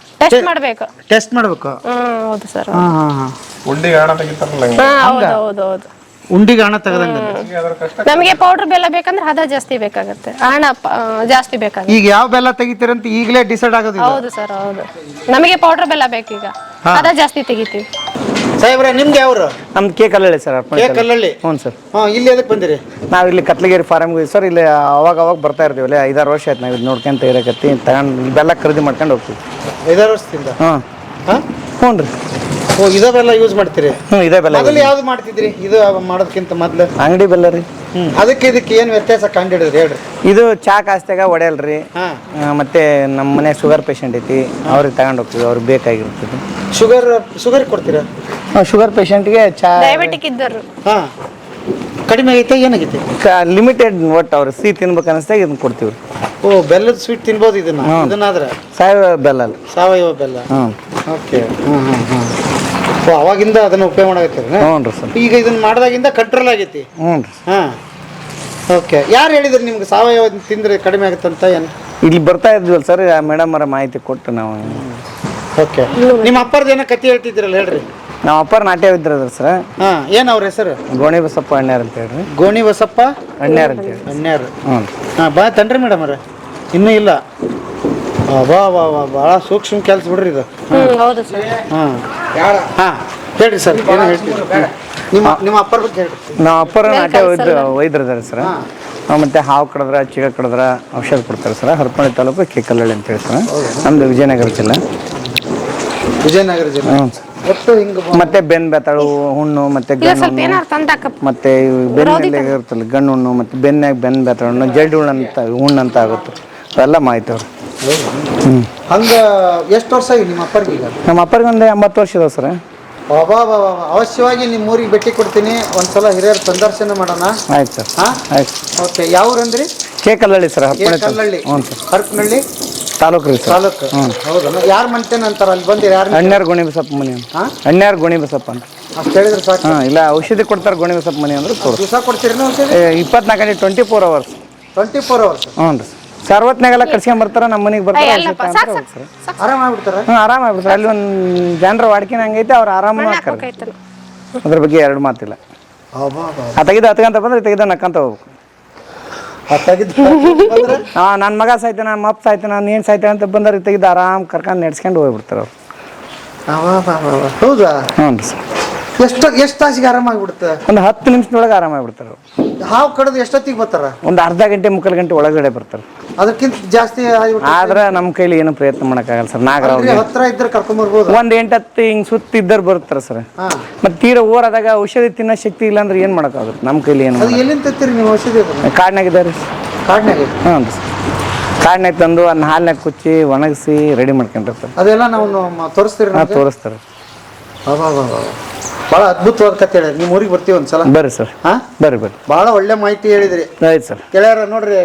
ಟೆಸ್ಟ್ ಮಾಡ್ಬೇಕು. ಹೌದು ಸರ್. ಉಂಡಿಗೆ ಹಣ ತೆಗಿತಾರಲ್ಲ ಹೌದು. ಉಂಡಿಗೆ ಹಣ ತೆಗೆದಂಗ. ನಮಗೆ ಪೌಡರ್ ಬೆಲ್ಲ ಬೇಕಂದ್ರೆ ಹದ ಜಾಸ್ತಿ ಬೇಕಾಗುತ್ತೆ, ಹಣ ಜಾಸ್ತಿ ಬೇಕಾಗುತ್ತೆ. ಈಗ ಯಾವ ಬೆಲ್ಲ ತೆಗಿತೀರಂತ ಈಗಲೇ ಡಿಸೈಡ್ ಆಗೋದಿಲ್ಲ. ಹೌದು ಸರ್ ಹೌದು. ನಮಗೆ ಪೌಡರ್ ಬೆಲ್ಲ ಬೇಕೀಗ, ಹದ ಜಾಸ್ತಿ ತೆಗಿತೀವಿ. ಸಾಹೇಬ್ರೆ ನಿಮ್ಗೆ ಯಾವ್ರು? ನಮ್ದು ಕೆ ಕಲ್ಲಳ್ಳಿ ಸರ್. ಕಲ್ಲಳ್ಳಿ. ಹ್ಞೂ ಸರ್. ಇಲ್ಲಿ ಎದಕ್ಕೆ ಬಂದಿರಿ? ನಾವು ಇಲ್ಲಿ ಕತ್ಲಗಿರಿ ಫಾರಮ್ಗೆ ಹೋಗಿ ಸರ್. ಇಲ್ಲಿ ಅವಾಗ ಬರ್ತಾ ಇರ್ತೀವಿ. ಅಲ್ಲಿ 5-6 ವರ್ಷ ಆಯ್ತು ನಾವು ಇದು ನೋಡ್ಕೊಂತ ಇರಕತ್ತಿ ತಗೊಂಡು ಬೆಲ್ಲ ಖರೀದಿ ಮಾಡ್ಕೊಂಡು ಹೋಗ್ತೀವಿ. 5-6 ವರ್ಷದಿಂದ? ಹ್ಞೂ ರೀ. ಇದೇ ಬೆಲ್ಲ ಯೂಸ್ ಮಾಡ್ತೀರಿ? ಇದೇ ಬೆಲ್ಲ. ಮೊದಲು ಯಾವ್ದು ಮಾಡ್ತಿದ್ರಿ ಇದು ಮಾಡೋದಕ್ಕಿಂತ ಮೊದಲು? ಅಂಗಡಿ ಬೆಲ್ಲ ರೀ. ಅದಕ್ಕೆ ಇದಕ್ಕೆ ಏನು ವ್ಯತ್ಯಾಸ ಕಂಡಿಡಿದ್ರಿ ಹೇಳ್ರಿ. ಇದು ಚಾ ಕಾಸ್ತಾಗ ಒಡೆಯಲ್ರಿ. ಮತ್ತೆ ನಮ್ಮ ಮನೆ ಶುಗರ್ ಪೇಷಂಟ್ ಐತಿ, ಅವ್ರಿಗೆ ತಗೊಂಡು ಹೋಗ್ತೀವಿ, ಅವ್ರಿಗೆ ಬೇಕಾಗಿರ್ತದೆ. ಶುಗರ್ ಕೊಡ್ತೀರಾ? ಶುಗರ್ ಪೇಷಂಟ್ಗೆ ಚಾ. ಡಯಾಬಿಟಿಕ್ ಇದ್ದರು ಕಡಿಮೆ ಆಗೈತೆ ಏನಾಗೈತೆ? ಲಿಮಿಟೆಡ್ ಒಟ್ಟು ಅವ್ರು ಸಿಹಿ ತಿನ್ಬೇಕು ಅನಿಸ್ದಾಗ ಇದನ್ನ ಕೊಡ್ತೀವಿ. ಬೆಲ್ಲದ ಸ್ವೀಟ್ ತಿನ್ಬೋದು ಇದನ್ನಾದ್ರೆ? ಸಾವಯವ ಬೆಲ್ಲ ಅಲ್ಲ. ಸಾವಯವ ಬೆಲ್ಲ. ಓಕೆ. ಅವಾಗಿಂದ ಅದನ್ನ ಉಪಯೋಗ ಮಾಡಾಕತ್ತೀರಿ? ಹ್ಞೂ ರೀ ಸರ್. ಈಗ ಇದನ್ನ ಮಾಡಿದಾಗಿಂದ ಕಂಟ್ರೋಲ್ ಆಗೈತಿ? ಹ್ಞೂ ರೀ. ಓಕೆ. ಯಾರು ಹೇಳಿದ್ರಿ ನಿಮ್ಗೆ ಸಾವಯವ ತಿಂದ್ರೆ ಕಡಿಮೆ ಆಗುತ್ತಂತ? ಏನು ಇಲ್ಲಿ ಬರ್ತಾ ಇದ್ವಲ್ಲ ಸರ್, ಮೇಡಮ್ ಅವರ ಮಾಹಿತಿ ಕೊಟ್ಟು ನಾವು. ಓಕೆ. ನಿಮ್ಮ ಅಪ್ಪರದ್ದು ಏನೋ ಕತೆ ಹೇಳ್ತಿದ್ರಲ್ಲ ಹೇಳ್ರಿ. ನಮ್ಮ ಅಪ್ಪರ ನಾಟ್ಯ ಇದ್ರದ್ರ ಸರ್. ಏನು ಅವ್ರ ಹೆಸರು? ಗೋಣಿ ಬಸಪ್ಪ ಅಣ್ಣ್ಯಾರ ಅಂತ ಹೇಳ್ರಿ. ಗೋಣಿ ಬಸಪ್ಪ ಅಣ್ಣ್ಯಾರ ಅಂತ ಹೇಳಿ. ಅಣ್ಣ್ಯಾರು. ಹ್ಞೂ. ಬಾ ತನ್ರಿ ಮೇಡಮ್ ಅವ್ರ. ಇನ್ನೂ ಇಲ್ಲ. ಭಾಳ ಸೂಕ್ಷ್ಮ ಕೆಲಸ ಬಿಡ್ರಿ ಇದು. ಹೌದು ಸರ್. ಹೇಳ್ರಿ ಸರ್, ಏನೋ ಹೇಳ್ತೀವಿ. ನಿಮ್ಮ ಅಪ್ಪರ ಬಗ್ಗೆ ಹೇಳ್ರಿ. ನಮ್ಮ ಅಪ್ಪರ ನಾಟ್ಯ ವೈದ್ಯರು ಇದಾರೆ ಸರ್. ಮತ್ತೆ ಹಾವು ಕಡಿದ್ರ ಚಿಗ ಕಡಿದ್ರ ಔಷಧ ಕೊಡ್ತಾರೆ ಸರ್. ಹರಪನಹಳ್ಳಿ ತಾಲೂಕು ಕೆ ಕಲ್ಲಳ್ಳಿ ಅಂತ ಹೇಳಿ ಸರ್. ನಮ್ದು ವಿಜಯನಗರ ಜಿಲ್ಲೆ. ವಿಜಯನಗರ ಜಿಲ್ಲೆ. ಹ್ಞೂ ಸರ್. ಮತ್ತೆ ಬೆನ್ ಬೆತ್ತಾಳು ಹುಣ್ಣು ಮತ್ತೆ ಮತ್ತೆ ಬೆನ್ನಲ್ಲಿ ಇರ್ತಲ್ಲ ಗಣ್ಣು ಹುಣ್ಣು ಮತ್ತೆ ಬೆನ್ನಾಗ ಬೆನ್ ಬೆತ್ತಾಳು ಜಡ್ ಹುಣ್ಣಂತ ಆಗುತ್ತೆ. ಅವೆಲ್ಲ ಮಾಹಿತಿ ಅವ್ರು. ಹಂಗ ಎಷ್ಟು ವರ್ಷ ಆಗಿ ನಿಮ್ಮ ಅಪ್ಪರಿಗೆ? ನಮ್ಮ ಅಪ್ಪರಿಗೆ ಒಂದು 80 ವರ್ಷ ಇದಾವೆ ಸರ್. ಅವಶ್ಯವಾಗಿ ನಿಮ್ಮ ಊರಿಗೆ ಭೇಟಿ ಕೊಡ್ತೀನಿ. ಒಂದ್ಸಲ ಹಿರಿಯರ ಸಂದರ್ಶನ ಮಾಡೋಣ. ಆಯ್ತು ಸರ್. ಆಯ್ತು. ಓಕೆ. ಯಾವ ಊರಂದ್ರಿ? K Kallahalli sir. ಕಲ್ಲಳ್ಳಿ. ಹ್ಞೂ ಸರ್. ಹರಪನಹಳ್ಳಿ ತಾಲೂಕು ರೀ ಸರ್. ತಾಲೂಕು. ಹೌದಾ? ಯಾರು ಮಂತೇನೆ ಅಂತಾರ ಅಲ್ಲಿ ಬಂದಿರಿ? ಯಾರು? ಅಣ್ಣ್ಯಾರ ಗೋಣಿ ಬಸಪ್ಪ ಮನೆ. ಅಣ್ಣ್ಯಾರ ಗೋಣಿ ಬಸಪ್ಪ ಅಂತ ಅಷ್ಟು ಹೇಳಿದ್ರೆ ಸಾಕು. ಇಲ್ಲ ಔಷಧಿ ಕೊಡ್ತಾರೆ ಗೋಣಿ ಬಸಪ್ಪ ಮನೆ ಅಂದ್ರೆ ದಿವಸ ಕೊಡ್ತೀರಿ? 24 ಗಂಟೆ 24 ಅವರ್ಸ್. 24 ಅವರ್ಸ್? ಹ್ಞೂ ರೀ. ಸರ್ವತ್ನಾಗೆಲ್ಲ ಕರ್ಸ್ಕೊಂಡ್ ಬರ್ತಾರ, ನಮ್ಮ ಮನೆಗೆ ಬರ್ತಾರೆ. ಆರಾಮ ಆಗ್ಬಿಡ್ತಾರ? ಆರಾಮ ಆಗ್ಬಿಡ್ತಾರೆ. ಅಲ್ಲಿ ಒಂದು ಜನರ ವಾಡಿಕೆನ ಹಂಗೈತೆ, ಅವ್ರು ಆರಾಮ ಮಾಡ್ತಾರೆ. ಅದ್ರ ಬಗ್ಗೆ 2 ಮಾತಿಲ್ಲ. ತೆಗೆದು ಹತ್ಕಂತ ಬಂದ್ರೆ ತೆಗೆದ ನಕ್ಕಂತ ಹೋಗ್ಬೇಕು. ನನ್ನ ಮಗ ಸಾಯ್ತಾನೆ, ನಮ್ಮ ಅಪ್ಪ ಸಾಯ್ತಾನೆ, ನಾನು ಏನು ಸಾಯ್ತಾನೆ ಅಂತ ಬಂದ್ರೆ ತೆಗೆದು ಆರಾಮ್ ಕರ್ಕೊಂಡು ನೆಡ್ಸ್ಕೊಂಡು ಹೋಗ್ಬಿಡ್ತಾರೆ ಅವ್ರು. ಹೌದಾ? ಹ್ಞೂ ರೀ ಸರ್. ಎಷ್ಟು ತಾಸಿಗೆ ಆರಾಮಾಗ್ಬಿಡುತ್ತೆ? ಒಂದು 10 ನಿಮಿಷದೊಳಗೆ ಆರಾಮಾಗ್ಬಿಡ್ತಾರೆ. ಹಾವು ಕಡಿದು ಎಷ್ಟೊತ್ತಿಗೆ ಬರ್ತಾರ? ಒಂದು ಅರ್ಧ ಗಂಟೆ 3/4 ಗಂಟೆ ಒಳಗಡೆ ಬರ್ತಾರೆ. ಅದಕ್ಕಿಂತ ಜಾಸ್ತಿ ಆದ್ರೆ ನಮ್ಮ ಕೈಲಿ ಏನು ಪ್ರಯತ್ನ ಮಾಡೋಕ್ಕಾಗಲ್ಲ ಸರ್. ಹತ್ರ ಇದ್ರೆ ಕರ್ಕೊಂಡ್ಬರ್ಬೋದು. ಒಂದು 8-10 ಹಿಂಗೆ ಸುತ್ತಿದ್ದರು ಬರ್ತಾರೆ ಸರ್. ಮತ್ತೆ ತೀರಾ ಓರಾದಾಗ ಔಷಧಿ ತಿನ್ನೋ ಶಕ್ತಿ ಇಲ್ಲ ಅಂದ್ರೆ ಏನು ಮಾಡೋಕ್ಕಾಗುತ್ತೆ ನಮ್ಮ ಕೈಲಿ? ಏನು ಎಲ್ಲಿಂದ ತತ್ತೀರಿ ನೀವು ಔಷಧಿ? ಕಾಡ್ನಾಗಿದ್ದಾರೆ. ಕಾಡ್ನಾಗ? ಹ್ಞೂ ಸರ್. ಕಾಡ್ನಾಗ ತಂದು ಅದನ್ನ ಹಾಲ್ನಾಗ ಕುಚ್ಚಿ ಒಣಗಿಸಿ ರೆಡಿ ಮಾಡ್ಕೊಂಡಿರ್ತಾರೆ. ಅದೆಲ್ಲ ನಾವು ತೋರಿಸ್ತೀರಿ? ತೋರಿಸ್ತಾರೆ. ಭಾಳ ಅದ್ಭುತವಾದ ಕತೆ ಹೇಳಿದ್ರಿ. ನಿಮ್ಮ ಊರಿಗೆ ಬರ್ತೀವಿ ಒಂದ್ಸಲ. ಬರ್ರಿ ಸರ್. ಬರ್ರಿ. ಭಾಳ ಒಳ್ಳೆ ಮಾಹಿತಿ ಹೇಳಿದ್ರಿ. ಆಯ್ತು ಸರ್. ಗೆಳೆಯರ ನೋಡ್ರಿ,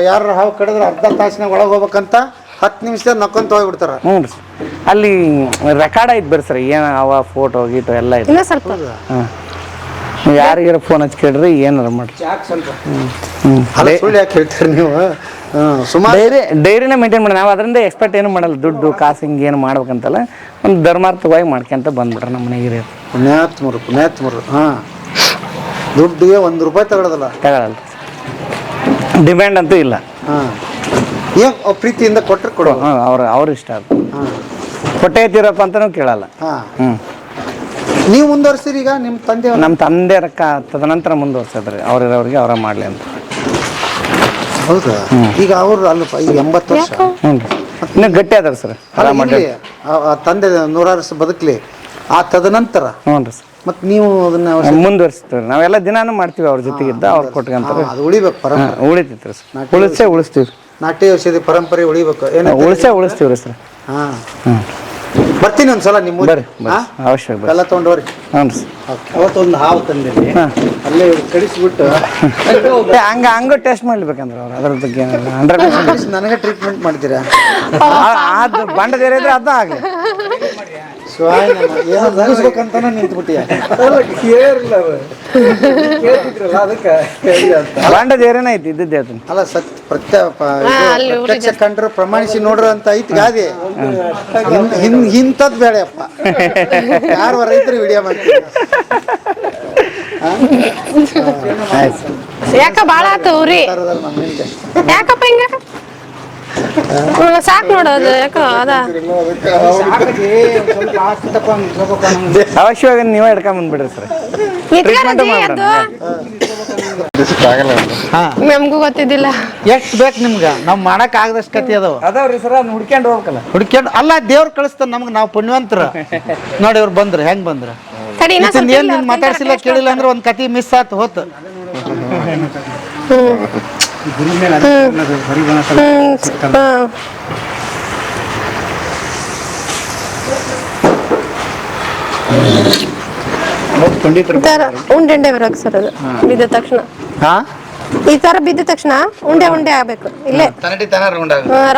ಯಾರು ಹಾವು ಕಡಿದ್ರೆ ಅರ್ಧ ತಾಸಿನಾಗ ಒಳಗೆ ಹೋಗ್ಬೇಕಂತ 10 ನಿಮಿಷದಾಗ ನಕ್ಕೊಂತ ಹೋಗ್ಬಿಡ್ತಾರ. ಹ್ಞೂ ರೀ. ಅಲ್ಲಿ ರೆಕಾರ್ಡ್ ಐತೆ ಬರ್ರಿ ಸರ್. ಏನು ಅವ ಫೋಟೋ ಗೀಟೋ ಎಲ್ಲ ಐತೆ. ಯಾರಿಗಾರ ಫೋನ್ ಹಚ್ಚಿ ಕೇಳ್ರಿ, ಏನಾರ ಮಾಡ್ರಿ. ಸುಳ್ಳು ಯಾಕೆ ಹೇಳ್ತೀರಿ ನೀವು? ಡೈರಿನ ಮೇಂಟೈನ್ ಮಾಡಿ ನಾವು ಅದರಿಂದ ಎಕ್ಸ್ಪೆಕ್ಟ್ ಏನು ಮಾಡಲ್ಲ. ದುಡ್ಡು ಕಾಸು ಹಿಂಗೆ ಏನು ಮಾಡ್ಬೇಕಂತಲ್ಲ, ಒಂದು ಧರ್ಮಾರ್ಥವಾಗಿ ಮಾಡ್ಕೊಂತ ಬಂದ್ಬಿಟ್ರೆ ನಮ್ಮ ಮನೆಗೆ ಹಿರಿಯರು. ಪುಣ್ಯಾತ್ಮರು. ದುಡ್ಡಿಗೆ ₹1 ತಗೊಳ್ಳೋದಲ್ಲ? ತಗೊಳಲ್ಲ. ಡಿಮ್ಯಾಂಡ್ ಅಂತೂ ಇಲ್ಲ. ಪ್ರೀತಿಯಿಂದ ಕೊಟ್ಟರೆ ಕೊಡೋ. ಅವ್ರ ಇಷ್ಟ ಅದು. ಹೊಟ್ಟೆ ಎತ್ತಿರಪ್ಪ ಅಂತಲೂ ಕೇಳಲ್ಲ. ಹಾಂ, ಹ್ಞೂ ನೀವು ಮುಂದುವರ್ಸಿರಿ ಈಗ ನಿಮ್ಮ ತಂದೆ? ನಮ್ಮ ತಂದೆ ತದನಂತರ ಮುಂದುವರ್ಸಿದ್ರಿ ಅವ್ರಿಗೆ ಅವರ ಮಾಡಲಿ ಅಂತ. ಹೌದಾ? ಈಗ ಅವರು ಅಲ್ಲಪ್ಪ, ಈಗ 80 ವರ್ಷ. ಹ್ಞೂ ರೀ, ಇನ್ನೂ ಗಟ್ಟಿ ಅದಾರ ಸರ್. ಇರ್ಲಿ, ಆ ತಂದೆ 100 ವರ್ಷ ಬದುಕಲಿ, ಆ ತದನಂತರ ಹ್ಞೂ ರೀ ಸರ್ ಮತ್ತು ನೀವು ಅದನ್ನ ಮುಂದುವರಿಸ್ತೀವಿ. ನಾವೆಲ್ಲ ದಿನಾನು ಮಾಡ್ತೀವಿ ಅವ್ರ ಜೊತೆಗಿದ್ದ, ಅವ್ರು ಕೊಟ್ಕೊಂತಾರೆ. ಅದು ಉಳಿಬೇಕು, ಪರಂಪರೆ ಉಳಿತೈತೆ ಸರ್. ಉಳಿಸ್ತೀವಿ. ನಾಟ್ಯ ಔಷಧಿ ಪರಂಪರೆ ಉಳಿಬೇಕು. ಉಳಿಸ್ತೀವಿ ರೀ ಸರ್. ಹಾಂ, ಹ್ಞೂ ಬರ್ತೀನಿ ಒಂದ್ಸಲ ನಿಮ್ಮ ಬರ್ರಿ ಅವಶ್ಯ ಎಲ್ಲ ತೊಗೊಂಡವ್ರಿ. ಹ್ಞೂ ರೀ. ಅವತ್ತೊಂದು ಹಾವು ತಂದಿರಿ, ಅಲ್ಲೇ ಕಡಿಸ್ಬಿಟ್ಟು ಹಂಗ ಟೆಸ್ಟ್ ಮಾಡ್ಬೇಕಂದ್ರೆ ಅವ್ರು ಅದ್ರ ಬಗ್ಗೆ 100% ನನಗೆ ಟ್ರೀಟ್ಮೆಂಟ್ ಮಾಡ್ತೀರಾ? ಅದು ಬಂಡದೇರ ಇದ್ರೆ ಅದನ್ನ ಆಗಲಿ. ಏನೋ ಮುಗಿಸ್ಬೇಕಂತಾನೆ ನಿಂತ್ಬಿಟ್ಟಿಯ. ಬಂಡದೇರೇನ ಐತಿ ಇದ್ದದ್ದೇ ಅದನ್ನ. ಅಲ್ಲ, ಪ್ರತ್ಯಕ್ಷ ಕಂಡ್ರು ಪ್ರಮಾಣಿಸಿ ನೋಡ್ರು ಅಂತ ಐತಿ ಗಾದೆ. ಇಂಥದ್ದು ಬೇಡಪ್ಪ, ಯಾರು ರೈತರು ವಿಡಿಯೋ ಮಾಡ್ತೀವಿ. ಯಾಕ ಬಾಳ ಆತವ್ರಿ? ಯಾಕಪ್ಪ ಹಿಂಗ? ಸಾಕ್ ನೋಡೋದು ಯಾಕ ಅದ ಅವಶ್ಯವಾಗಿ ನೀವೇ ಹಿಡ್ಕೊಂಡ್ ಬಂದ್ಬಿಡ್ರಿ ಸರ್. ನಮ್ಗೂ ಗೊತ್ತಿದ್ದಿಲ್ಲ. ಎಷ್ಟು ಬೇಕು ನಿಮ್ಗೆ? ನಾವು ಮಾಡಕ್ ಆಗದಷ್ಟು ಕತಿ ಅದಾವ್ರಿ ಸರ್. ಅದನ್ನ ಹುಡ್ಕೊಂಡು ಹೋಗ್ಬೇಕಲ್ಲ. ಹುಡ್ಕೊಂಡು ಅಲ್ಲ, ದೇವ್ರು ಕಳಿಸ್ತಾನ ನಮ್ಗೆ, ನಾವು ಪುಣ್ಯವಂತರ. ನೋಡಿ ಇವ್ರು ಬಂದ್ರು, ಹೆಂಗ್ ಬಂದ್ರ? ಏನ್ ಮಾತಾಡ್ಸಿಲ್ಲ ಕೇಳಿಲ್ಲ ಅಂದ್ರೆ ಒಂದ್ ಕತಿ ಮಿಸ್ ಆತು ಹೋತು. ಉಂಡೆ ಬರಕ್ ಸರ್, ಅದು ಬಿದ್ದ ತಕ್ಷಣ ಈ ತರ ಬಿದ್ದ ತಕ್ಷಣ ಉಂಡೆ ಆಗ್ಬೇಕು. ಇಲ್ಲೇ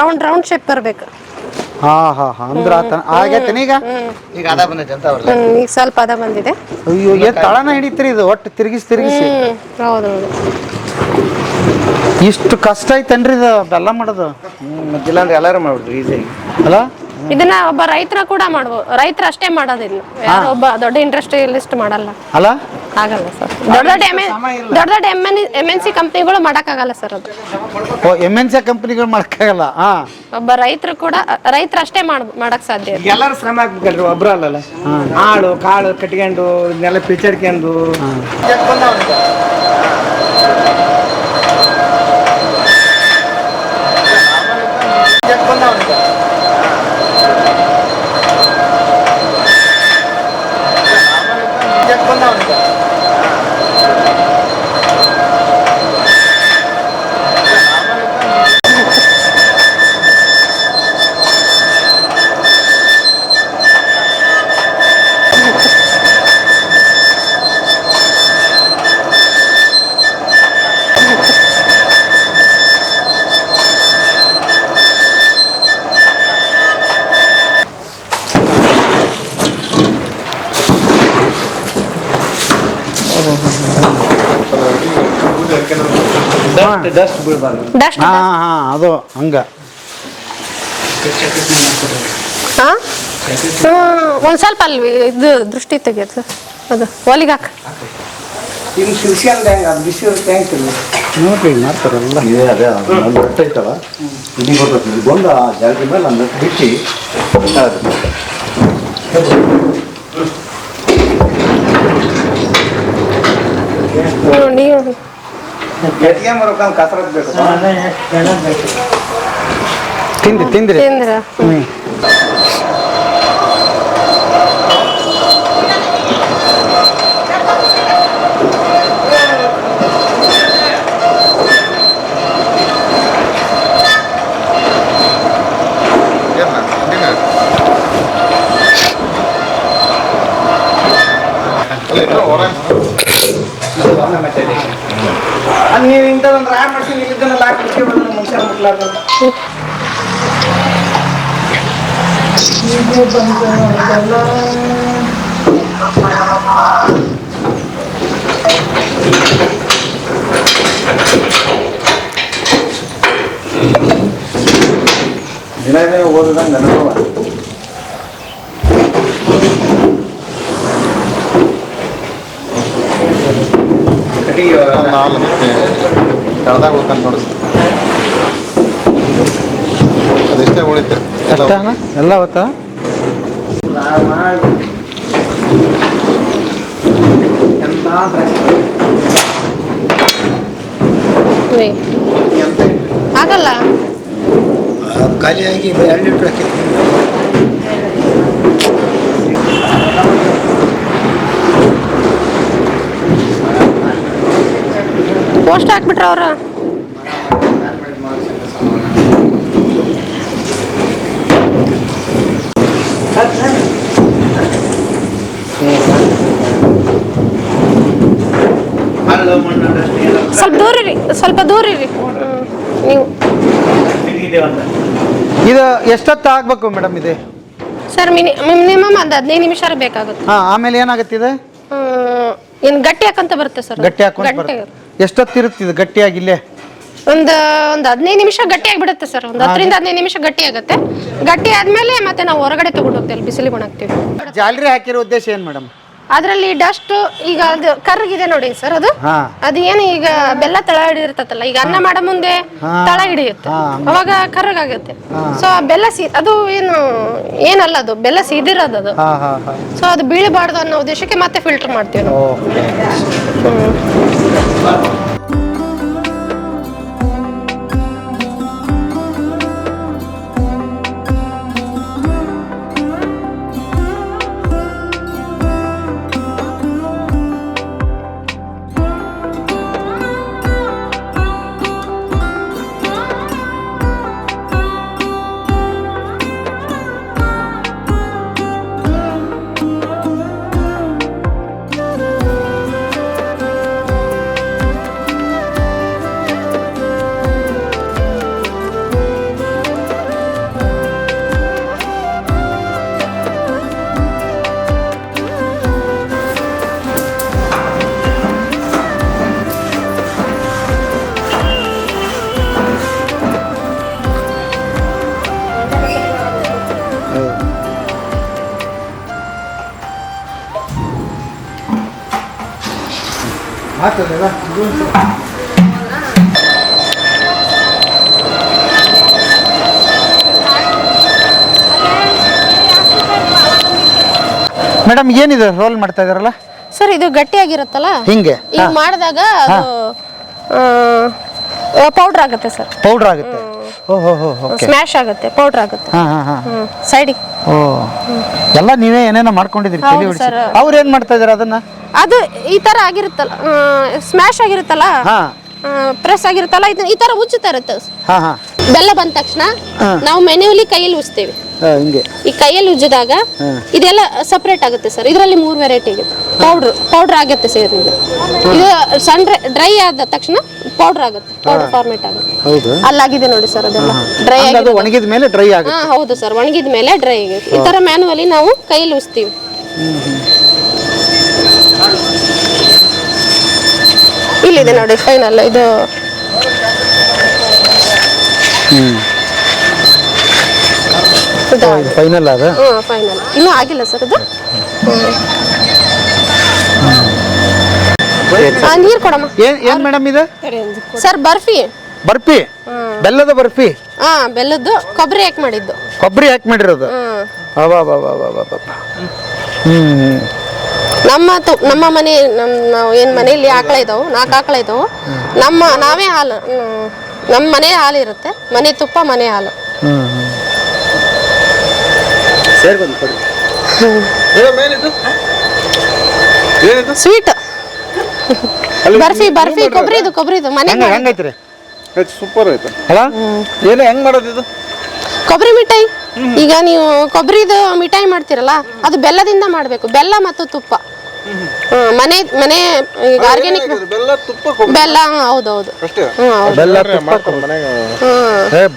ರೌಂಡ್ ಶೇಪ್ ಬರ್ಬೇಕು. ಅಂದ್ರ ಆಗೈತೇನ ಈಗ? ಈಗ ಸ್ವಲ್ಪ ಅದ ಬಂದಿದೆ. ಅಯ್ಯೋ, ತಳನ ಹಿಡಿತ್ರಿ ಇದು, ಒಟ್ಟು ತಿರುಗಿಸಿ. ಹೌದೌದು. ಇಷ್ಟು ಕಷ್ಟ ಐತೇನ್ರಿ ಇದು ಬೆಲ್ಲ ಮಾಡೋದು? ಇಲ್ಲಾಂದ್ರೆ ಎಲ್ಲಾರು ಮಾಡ್ಬಿಡ್ರಿ ಈಸಿ ಅಲ್ಲ. ಇದನ್ನ ಒಬ್ಬ ರೈತರ ಕೂಡ ಮಾಡ್ಬೋದು, ರೈತರ ಅಷ್ಟೇ ಮಾಡೋದಿಲ್ಲ, ಯಾರೋ ಒಬ್ಬ ದೊಡ್ಡ ಇಂಡಸ್ಟ್ರಿಯಲಿಸ್ಟ್ ಮಾಡಲ್ಲ ಅಲ್ಲ. ಆಗಲ್ಲ ಸರ್. ದೊಡ್ಡ MNC ಕಂಪ್ನಿಗಳು ಮಾಡಕ್ಕಾಗಲ್ಲ ಸರ್ ಅದು. MNC ಕಂಪ್ನಿಗಳು ಮಾಡಕ್ಕಾಗಲ್ಲ. ಒಬ್ಬ ರೈತರು ಕೂಡ ರೈತರಷ್ಟೇ ಮಾಡಕ್ ಸಾಧ್ಯ. ಎಲ್ಲಾರು ಶ್ರಮ ಹಾಕ್ಬೇಕಲ್ರಿ, ಒಬ್ರು ಅಲ್ಲಲ್ಲ. ಆಳು ಕಾಳು ಕಟ್ಕೊಂಡು ಇದನ್ನೆಲ್ಲ ಪಿಚಡ್ಕೊಂಡು ಡಸ್ಟ್ ಬೀಳ್ಬಾರ್ದು. ಅದು ಹಂಗ. ಒಂದ್ ಸ್ವಲ್ಪ ಅಲ್ವಿ ಇದು ದೃಷ್ಟಿ ತೆಗಿಯೋದು, ಅದು ಒಲಿಗೆ ಹಾಕ. ಹಿಂಗೆ ಶಿಲ್ಸ್ಕೊಂಡು ಹೆಂಗೆ ಅದು ಬಿಸಿ ಇರುತ್ತೆ ಹೆಂಗೆ ನೋಡ್ರಿ ಮಾಡ್ತಾರಲ್ಲ. ಅದೇ ರೊಟ್ಟ ಐತಲ್ಲ, ಇದು ಬರ್ತದೆ. ಇದು ಬಂದು ಆ ಜಾಗದ ಮೇಲೆ ಒಂದು ಬಿಟ್ಟು ನೀವು ಗಟ್ಟಿಗೆ ಮಾಡ್ಬೇಕಂದ್ರೆ ಕಸರತ್ ಬೇಕು. ತಿಂದ್ರಿ ತಿಂದ್ರ ನೀವು ಇಂಥದೊಂದು ರಾಯ ಮಾಡ್ತೀನಿ, ಇಲ್ಲಿದ್ದನ್ನೆಲ್ಲ ಹಾಕಿ ಮುಂಚೆ ಮುಟ್ಲಾರ್ದು. ದಿನವೇ ಓದಿದಂಗೆ ಅನುಭವ. ಕಳ್ದಾಗ ಉಳ್ಕೊಂಡು ನೋಡಿ, ಅದೆಷ್ಟೇ ಉಳಿತೆ ಎಲ್ಲ ಅವತ್ತ ಆಗಲ್ಲ ಖಾಲಿಯಾಗಿ 2 ಲೀಟ್ರ್ ಹಾಕಿ ಪೋಸ್ಟ್ ಹಾಕ್ಬಿಟ್ರ ಅವ್ರ ಸ್ವಲ್ಪ ದೂರ ಇರಿ, ಸ್ವಲ್ಪ ದೂರ ಇರಿ ನೀವು. ಇದು ಎಷ್ಟೊತ್ತು ಆಗ್ಬೇಕು ಮೇಡಮ್ ಇದೆ? ಸರ್ ಮಿನಿಮಮ್ ಒಂದು 15 ನಿಮಿಷ ಬೇಕಾಗುತ್ತೆ. ಹಾಂ, ಆಮೇಲೆ ಏನಾಗುತ್ತೆ ಇದು? ಏನು ಗಟ್ಟಿ ಹಾಕಂತ ಬರುತ್ತೆ ಸರ್. ಗಟ್ಟಿ ಹಾಕೊಂಡು ಬರುತ್ತೆ. ಎಷ್ಟೊತ್ತು ಇರುತ್ತೆ ಇದು ಗಟ್ಟಿಯಾಗಿ ಇಲ್ಲೇ? ಒಂದು 15 ನಿಮಿಷ ಗಟ್ಟಿ ಆಗಿಬಿಡುತ್ತೆ ಸರ್. ಒಂದು 10 ರಿಂದ 15 ನಿಮಿಷ ಗಟ್ಟಿ ಆಗುತ್ತೆ. ಗಟ್ಟಿ ಆದ್ಮೇಲೆ ಮತ್ತೆ ನಾವು ಹೊರಗಡೆ ತಗೊಂಡು ಹೋಗ್ತೀವಿ, ಬಿಸಿಲಿಗೆ ಒಣಗ್ತೀವಿ. ಜಾಲರಿ ಹಾಕಿರೋ ಉದ್ದೇಶ ಏನು ಮೇಡಮ್? ಅದರಲ್ಲಿ ಡಸ್ಟ್ ಈಗ ಅದು ಕರ್ರಗಿದೆ ನೋಡಿ ಸರ್, ಅದು ಏನು ಈಗ ಬೆಲ್ಲ ತಳ ಹಿಡಿದಿರ್ತಲ್ಲ, ಈಗ ಅನ್ನ ಮಾಡೋ ಮುಂದೆ ತಳ ಹಿಡಿಯುತ್ತೆ, ಅವಾಗ ಕರ್ರಗಾಗುತ್ತೆ. ಸೊ ಆ ಬೆಲ್ಲ ಅದು ಏನಲ್ಲ, ಅದು ಬೆಲ್ಲ ಸೀದಿರೋದು ಅದು. ಸೊ ಅದು ಬೀಳಬಾರ್ದು ಅನ್ನೋ ಉದ್ದೇಶಕ್ಕೆ ಮತ್ತೆ ಫಿಲ್ಟರ್ ಮಾಡ್ತೀವಿ ನಾವು. ಮೇಡಮ್ ಏನಿದೆ ರೋಲ್ ಮಾಡ್ತಾ ಇದಾರಲ್ಲ ಸರ್? ಇದು ಗಟ್ಟಿಯಾಗಿರುತ್ತಲ್ಲ, ಹಿಂಗೆ ಈಗ ಮಾಡಿದಾಗ ಅದು ಪೌಡರ್ ಆಗುತ್ತೆ ಸರ್. ಪೌಡರ್ ಆಗುತ್ತೆ. ಸ್ಮ್ಯಾಶ್ ಆಗುತ್ತೆ, ಪೌಡರ್ ಆಗುತ್ತೆ. ಸೈಡಿಗೆ ಎಲ್ಲ ನೀವೇ ಏನೇನೋ ಮಾಡ್ಕೊಂಡಿದ್ರಿ. ಅವ್ರು ಏನ್ ಮಾಡ್ತಾ ಇದಾರೆ ಅದನ್ನ? ಅದು ಈ ತರ ಆಗಿರುತ್ತಲ್ಲ, ಸ್ಮ್ಯಾಶ್ ಆಗಿರುತ್ತಲ್ಲ, ಪ್ರೆಸ್ ಆಗಿರುತ್ತಲ್ಲ, ಈ ತರ ಉಚ್ಚುತ್ತಾ ಇರುತ್ತೆ. ಬೆಲ್ಲ ಬಂದ ತಕ್ಷಣ ನಾವು ಮೆನ್ಯುವಲ್ಲಿ ಕೈಯಲ್ಲಿ ಉಜ್ತೇವೆ. ಈ ಕೈಯಲ್ಲಿ ಉಜ್ಜಿದಾಗ ಇದೆಲ್ಲ ಸಪರೇಟ್ ಆಗುತ್ತೆ ಸರ್. ಇದರಲ್ಲಿ 3 ವೆರೈಟಿ ಇದೆ. ಪೌಡರ್ ಆಗುತ್ತೆ ಸರ್. ಇದು ಸಣ್ಣ ಡ್ರೈ ಆದ ತಕ್ಷಣ ಪೌಡರ್ ಆಗುತ್ತೆ, ಪೌಡರ್ ಫಾರ್ಮೇಟ್ ಆಗುತ್ತೆ. ಅಲ್ಲಾಗಿದೆ ನೋಡಿ ಸರ್, ಅದೆಲ್ಲ ಡ್ರೈ ಆಗಿದೆ. ಒಣಗಿದ ಮೇಲೆ ಡ್ರೈ ಆಗುತ್ತೆ. ಹೌದು ಸರ್, ಒಣಗಿದ ಮೇಲೆ ಡ್ರೈ ಆಗುತ್ತೆ. ಈ ತರ ಮ್ಯಾನುವಲಿ ನಾವು ಕೈಯಲ್ಲಿ ಉಜ್ತೀವಿ. ಇಲ್ಲಿದೆ ನೋಡಿ ಫೈನಲ್ ಇದು. ಫೈನಲ್ ಅದ? ಫೈನಲ್ ಇನ್ನೂ ಆಗಿಲ್ಲ ಸರ್ ಇದು. ನೀರು ಕೊಡಮ್ಮ. ಏನ್ ಮೇಡಮ್ ಇದು? ಸರ್ ಬರ್ಫಿ. ಬರ್ಫಿ? ಬೆಲ್ಲದ ಬರ್ಫಿ? ಬೆಲ್ಲದ್ದು ಕೊಬ್ಬರಿ ಹಾಕಿ ಮಾಡಿದ್ದು. ಕೊಬ್ಬರಿ ಹಾಕಿ ಮಾಡಿರೋದು? ನಮ್ಮ ಮನೆ ನಾವು ಏನ್ ಮನೆಯಲ್ಲಿ ಆಕಳ ಇದಾವು, 4 ಆಕಳ ಇದಾವು. ನಾವೇ ಹಾಲು, ನಮ್ಮ ಮನೆ ಹಾಲು ಇರುತ್ತೆ. ಮನೆ ತುಪ್ಪ, ಮನೆ ಹಾಲು. ಸ್ವೀಟ್ ಬರ್ಫಿ ಕೊಬ್ಬರಿದು ಮನೆ. ಹೆಂಗೈತ್ರಿ? ಸೂಪರ್ ಐತೆ. ಏನು ಹೆಂಗ್ ಮಾಡೋದು ಇದು? ಕೊಬ್ಬರಿ ಮಿಠಾಯಿ. ಈಗ ನೀವು ಕೊಬ್ಬರಿದು ಮಿಠಾಯಿ ಮಾಡ್ತೀರಲ್ಲ, ಅದು ಬೆಲ್ಲದಿಂದ ಮಾಡಬೇಕು. ಬೆಲ್ಲ ಮತ್ತು ತುಪ್ಪ. ಮನೆ ಈಗ ಆರ್ಗ್ಯಾನಿಕ್ ಬೆಲ್ಲ. ಹೌದೌದು,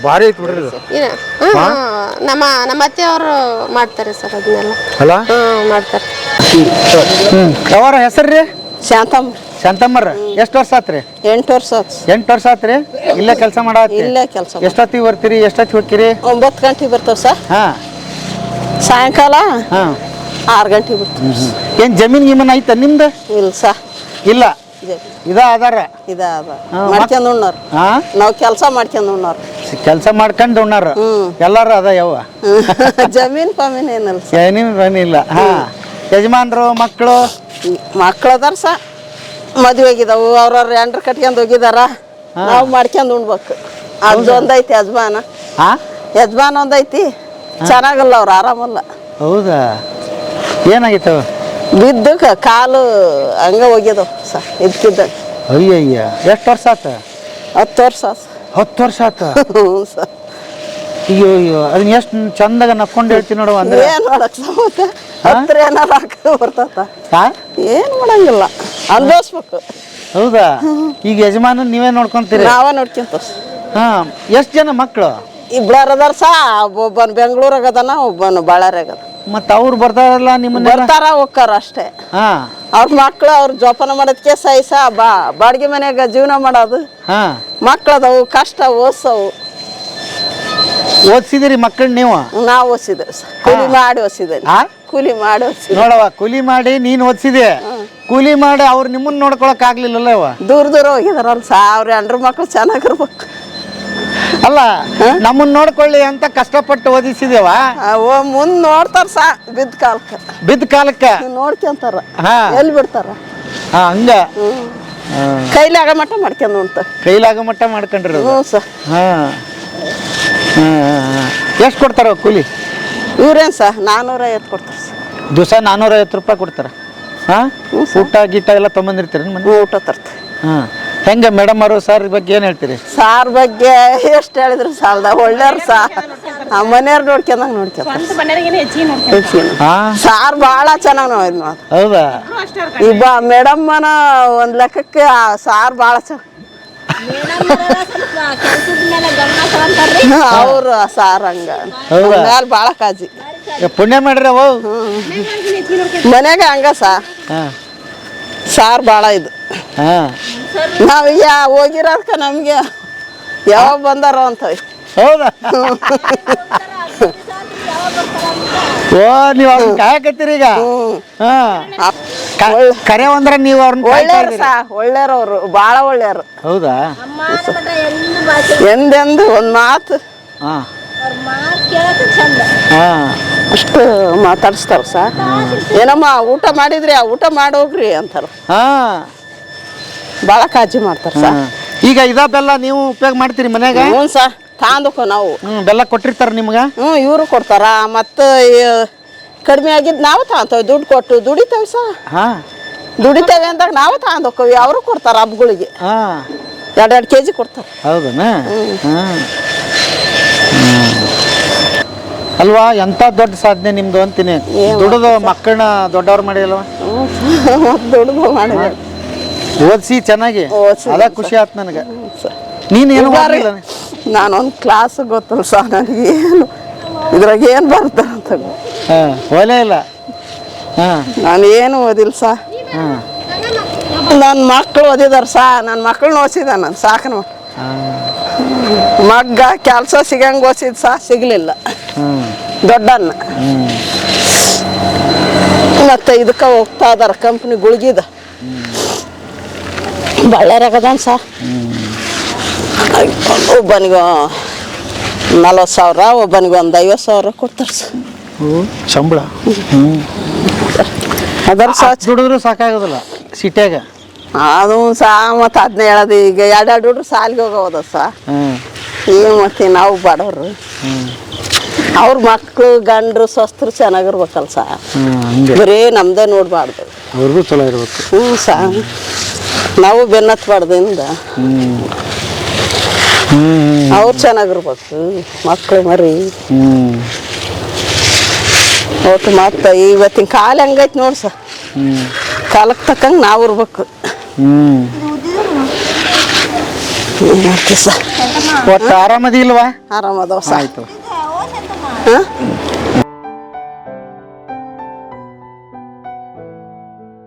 ಭಾರಿ ಐತಿ ಬಿಡ್ರಿ. ನಮ್ಮ ಅತ್ತೆಯವರು ಮಾಡ್ತಾರೆ ಸರ್ ಅದನ್ನೆಲ್ಲ. ಮಾಡ್ತಾರೆ. ಅವರ ಹೆಸರ್ರಿ? ಶಾಂತಮ್ಮ. ಶಾಂತಮ್ಮರ ಎಷ್ಟು ವರ್ಷ ಆತ್ರಿ? 8 ವರ್ಷ ಆಯ್ತು. 8 ವರ್ಷ ಆತ್ರಿ? ಇಲ್ಲೇ ಕೆಲಸ ಮಾಡತ್ತಿ? ಇಲ್ಲೇ ಕೆಲಸ. ಎಷ್ಟೊತ್ತಿಗೆ ಬರ್ತೀರಿ, ಎಷ್ಟೊತ್ತಿಗೆ ಹೋಗ್ತೀರಿ? 9 ಗಂಟೆಗೆ ಬರ್ತಾವ ಸರ್. ಸಾಯಂಕಾಲ 6 ಗಂಟೆಗೆ ಬರ್ತೀವಿ. ಏನ್ ಜಮೀನ್ ಗಿಮೀನ್ ಐತ ನಿಮ್ದು? ಇಲ್ಲ ಸರ್. ಇಲ್ಲ. ಇದ ಆಧಾರ ಇದ ಅದ ಮಾಡ್ಕೊಂಡ್ ಉಣ್ಣಾರ ಹಾ ನಾವ್ ಕೆಲಸ ಮಾಡ್ಕೊಂಡ್ ಉಣ್ಣಾರ ಕೆಲಸ ಮಾಡ್ಕೊಂಡು ಉಣ್ಣಾರ ಎಲ್ಲಾರು ಅದ ಯವ್ವ ಜಮೀನ್ ಪಮೀನ್ ಏನಲ್ಲ ಏನೇನು ಬನ್ನಿಲ್ಲ ಹಾ ಯಜಮಾನ್ರು ಮಕ್ಕಳು ಮಕ್ಳದಾರ ಸ ಮದ್ವೆ ಆಗಿದಾವು ಅವ್ರವ್ರ ಎಂಡ್ರ ಕಟ್ಕೊಂಡ್ ಹೋಗಿದಾರ ನಾವ್ ಮಾಡ್ಕೊಂಡ್ ಉಣ್ಬೇಕು ಅದು ಒಂದೈತಿ ಯಜಮಾನ ಹಾ ಯಜಮಾನ ಒಂದೈತಿ ಚೆನ್ನಾಗಲ್ಲ ಅವ್ರು ಆರಾಮಲ್ಲ ಹೌದಾ ಏನಾಗಿತ್ತು ಬಿದ್ದು ಕಾಲು ಹಂಗ ಹೋಗ್ಯದವ್ ಸ ಇದ್ಕಿದ್ದ ಅಯ್ಯಯ್ಯ ಎಷ್ಟು ವರ್ಷ ಆತ 10 ವರ್ಷ 10 ವರ್ಷ ಆತ ಹ್ಞೂ ಸರ್ ಅಯ್ಯೋ ಅಯ್ಯೋ ಅದನ್ನ ಎಷ್ಟು ಚಂದಾಗ ನಕ್ಕೊಂಡು ಹೇಳ್ತೀನಿ ನೋಡುವ ಅಂದ್ರೆ ಏನ್ ಮಾಡಕ್ ಮತ್ತೆ ಹತ್ರ ಏನಾರ ಹಾಕ ಬರ್ತತ ಹಾ ಏನ್ ಮಾಡಂಗಿಲ್ಲ ಅನ್ಭವಿಸ್ಬೇಕು ಹೌದಾ ಈಗ ಯಜಮಾನ ನೀವೇ ನೋಡ್ಕೊಂತೀರಿ ನಾವ ನೋಡ್ಕೊಂತ ಹಾ ಎಷ್ಟು ಜನ ಮಕ್ಕಳು ಇಬ್ಬರ ಅದಾರ ಸಾ ಒಬ್ಬನ ಬೆಂಗಳೂರಾಗ ಅದಾನ ಒಬ್ಬನ ಬಳ್ಳಾರ್ಯಾಗ ಅದ ಮತ್ತೆ ಅವ್ರು ಬರ್ತಾರಲ್ಲ ನಿಮ್ಮನ್ನ ಬರ್ತಾರ ಹೋಗ್ತಾರ ಅಷ್ಟೇ ಹಾ ಅವ್ರ ಮಕ್ಳು ಅವ್ರ ಜೋಪಾನ ಮಾಡೋದಕ್ಕೆ ಸೈಸ ಬಾಡಿಗೆ ಮನ್ಯಾಗ ಜೀವನ ಮಾಡೋದು ಹಾ ಮಕ್ಳು ಅದಾವು ಕಷ್ಟ ಓದ್ಸವು ಓದಿಸಿದಿರಿ ಮಕ್ಕಳು ನೀವು ನಾವು ಓದಿಸಿದ್ದೇವೆ ಕೂಲಿ ಮಾಡಿ ಓದಿಸಿದ್ದೇನೆ ಹಾ ಕೂಲಿ ಮಾಡಿ ಓದಿಸಿದೆ ನೋಡವ ಕೂಲಿ ಮಾಡಿ ನೀನ್ ಓದಿಸಿದೆ ಕೂಲಿ ಮಾಡಿ ಅವ್ರು ನಿಮ್ಮನ್ನ ನೋಡ್ಕೊಳಕ್ ಆಗ್ಲಿಲ್ಲಲ್ಲವ ದೂರ ದೂರ ಹೋಗಿದಾರಲ್ಲ ಸಾ ಅವ್ರ ಹೆಂಡ್ರ ಮಕ್ಳು ಚೆನ್ನಾಗಿರ್ಬೇಕು ಅಲ್ಲ ನಮ್ಮನ್ನ ನೋಡ್ಕೊಳ್ಳಿ ಅಂತ ಕಷ್ಟಪಟ್ಟು ಓದಿಸಿದೇವ ಮುಂದ್ ನೋಡ್ತಾರ ಸಾ ಬಿದ್ದ ಕಾಲಕ್ಕ ಬಿದ್ದ ಕಾಲಕ್ಕ ನೋಡ್ಕೊಂತಾರ ಹಾ ಎಲ್ಲಿ ಬಿಡ್ತಾರ ಹಾ ಹಂಗ ಕೈಲಾಗ ಮಟ್ಟ ಮಾಡ್ಕೊಂಡ್ ಉಂಟ ಕೈಲಾಗ ಮಟ್ಟ ಮಾಡ್ಕೊಂಡ್ರಿ ಹ್ಞೂ ಸರ್ ಹಾ ಎಷ್ಟು ಕೊಡ್ತಾರ ಕೂಲಿ ಇವ್ರೇನ್ ಸರ್ 450 ಕೊಡ್ತಾರ ಸರ್ ದಿವಸ 450 ರೂಪಾಯಿ ಕೊಡ್ತಾರ ಹಾ ಊಟ ಗೀಟ ಎಲ್ಲ ತೊಗೊಂಬಂದಿರ್ತೀರಿ ಮನೆ ಊಟ ತರ್ತೀವಿ ಹಾ ಹೆಂಗೆ ಮೇಡಮ್ ಅವರು ಸರ್ ಬಗ್ಗೆ ಏನು ಹೇಳ್ತೀರಿ ಸಾರ್ ಬಗ್ಗೆ ಎಷ್ಟು ಹೇಳಿದ್ರು ಸಾಲದ ಒಳ್ಳೆಯವ್ರು ಸಾ ಆ ಮನೆಯವ್ರು ನೋಡ್ಕೊಂಡಂಗೆ ನೋಡ್ಕೊಂತಾರೆ ಹಾ ಸಾರ್ ಭಾಳ ಚೆನ್ನಾಗಿ ನಾವು ಇದು ಮಾಡಿ ಹೌದಾ ಈಗ ಮೇಡಮ್ಮನ ಒಂದು ಲೆಕ್ಕಕ್ಕೆ ಆ ಸಾರ್ ಭಾಳ ಚೆನ್ನಾಗಿ ಅವ್ರು ಸಾರ್ ಹಂಗ ಮ್ಯಾಲ ಭಾಳ ಕಾಜಿ ಪುಣ್ಯ ಮಾಡ್ರಿ ಅವು ಮನ್ಯಾಗ ಹಂಗ ಸಾರ್ ಭಾಳ ಇದು ಹಾ ನಾವೀಗ ಹೋಗಿರೋದ್ಕ ನಮ್ಗೆ ಯಾವಾಗ ಬಂದಾರೋ ಅಂತ ಹೌದಾ ಓ ನೀವು ಅವ್ರನ್ನ ಕಾಯಕತ್ತೀರಿ ಈಗ ಹಾ ಕರೆ ಅಂದ್ರ ನೀವು ಅವ್ರನ್ನ ಒಳ್ಳೆಯವ್ರು ಸಾ ಒಳ್ಳೆಯವ್ರು ಅವರು ಭಾಳ ಒಳ್ಳೆಯವ್ರು ಹೌದಾ ಎಂದೆಂದು ಒಂದು ಮಾತು ಹಾ ಅಷ್ಟು ಮಾತಾಡಿಸ್ತಾರ ಸಾ ಏನಮ್ಮ ಊಟ ಮಾಡಿದ್ರಿ ಆ ಊಟ ಮಾಡೋಗ್ರಿ ಅಂತಾರ ಹಾ ಭಾಳ ಕಾಳಜಿ ಮಾಡ್ತಾರ ಸಾ ಈಗ ಇದ ಬೆಲ್ಲ ನೀವು ಉಪಯೋಗ ಮಾಡ್ತೀರಿ ಮನ್ಯಾಗ ಹ್ಞೂ ಸಾ ತಾಂದಕ್ಕೋ ನಾವು ಬೆಲ್ಲ ಕೊಟ್ಟಿರ್ತಾರ ನಿಮ್ಗ ಇವರು ಕೊಡ್ತಾರ ಮತ್ತು ಕಡಿಮೆ ಆಗಿದ್ದು ನಾವು ತಾಂತೇವೆ ದುಡ್ಡು ಕೊಟ್ಟು ದುಡಿತೇವೆ ಸಾ ಹಾ ದುಡಿತೇವೆ ಅಂದಾಗ ನಾವು ತಾಂದಕ್ಕವಿ ಅವರು ಕೊಡ್ತಾರ ಹಬ್ಬಗಳಿಗೆ ಹಾ 2 ಕೆಜಿ ಕೊಡ್ತಾರೆ ಹೌದನಾ ಹಾ ಅಲ್ವಾ ಎಂತ ದೊಡ್ಡ ಸಾಧನೆ ನಿಮ್ದು ಅಂತೀನಿ ದುಡ್ದು ಮಕ್ಕಳನ್ನ ದೊಡ್ಡವ್ರು ಮಾಡಿಲ್ವ ದುಡ್ದು ಮಾಡಿದೆ ಓದಿಸಿ ಚೆನ್ನಾಗಿ ಅದ ಖುಷಿ ಆಯ್ತು ನನಗೆ ನೀನೇನು ನಾನೊಂದು ಕ್ಲಾಸ್ ಗೊತ್ತಲ್ಲ ಸಾ ನನಗೆ ಏನು ಇದ್ರಾಗ ಏನು ಬರ್ತಾರಂತ ಹಾಂ ಓಲೇ ಇಲ್ಲ ಹಾಂ ನಾನು ಏನು ಓದಿಲ್ಲ ಸಾ ಹಾಂ ನನ್ನ ಮಕ್ಕಳು ಓದಿದಾರ ಸಾ ನನ್ನ ಮಕ್ಕಳನ್ನ ಓದಿಸಿದ ನಾನು ಸಾಕನ ಮಗ್ಗ ಕೆಲಸ ಸಿಗಂಗೆ ಓದಿಸಿದ್ ಸಾ ಸಿಗಲಿಲ್ಲ ದೊಡ್ಡನ್ನ ಮತ್ತೆ ಇದಕ್ಕೆ ಹೋಗ್ತಾ ಇದಾರ ಕಂಪ್ನಿ ಗುಳ್ಗಿದ ಬಳ್ಳಾರ್ಯಾಗದಾನ ಸಾ ಒಬ್ಬನಿಗೆ 40,000 ಒಬ್ಬನಿಗೆ ಒಂದು 50,000 ಕೊಡ್ತಾರೆ ಸರ್ ಸಂಬಳ ಅದರ ಸಾ ದುಡಿದ್ರು ಸಾಕಾಗೋದಿಲ್ಲ ಸಿಟ್ಯಾಗ ಅದು ಸಾ ಮತ್ತು ಅದನ್ನ ಹೇಳೋದು ಈಗ 2 ಹುಡ್ರು ಸಾಲಿಗೆ ಹೋಗೋದ ಸಾ ಏನು ಮಾಡ್ತೀವಿ ನಾವು ಬಡವರು ಅವ್ರ ಮಕ್ಕಳು ಗಂಡ್ರು ಸ್ವಸ್ಥರು ಚೆನ್ನಾಗಿರ್ಬೇಕಲ್ಲ ಸಾ ಬರೀ ನಮ್ದೇ ನೋಡ್ಬಾರ್ದು ಅವ್ರಿಗೂ ಚಲೋ ಇರ್ಬೇಕು ಹ್ಞೂ ಸಾ ನಾವು ಬೆನ್ನತ್ಬಾರ್ದಿಂದ ಅವ್ರು ಚೆನ್ನಾಗಿರ್ಬೇಕು ಮಕ್ಕಳು ಮರಿ ಒಟ್ಟು ಮತ್ತೆ ಇವತ್ತಿನ ಕಾಲ ಹಂಗೈತಿ ನೋಡಿ ಸ ಕಾಲಕ್ಕೆ ತಕ್ಕಂಗೆ ನಾವು ಇರ್ಬೇಕು ಒಟ್ಟು ಆರಾಮದಿ ಇಲ್ವಾ ಆರಾಮದವ ಸ ಆಯ್ತು ಹಾಂ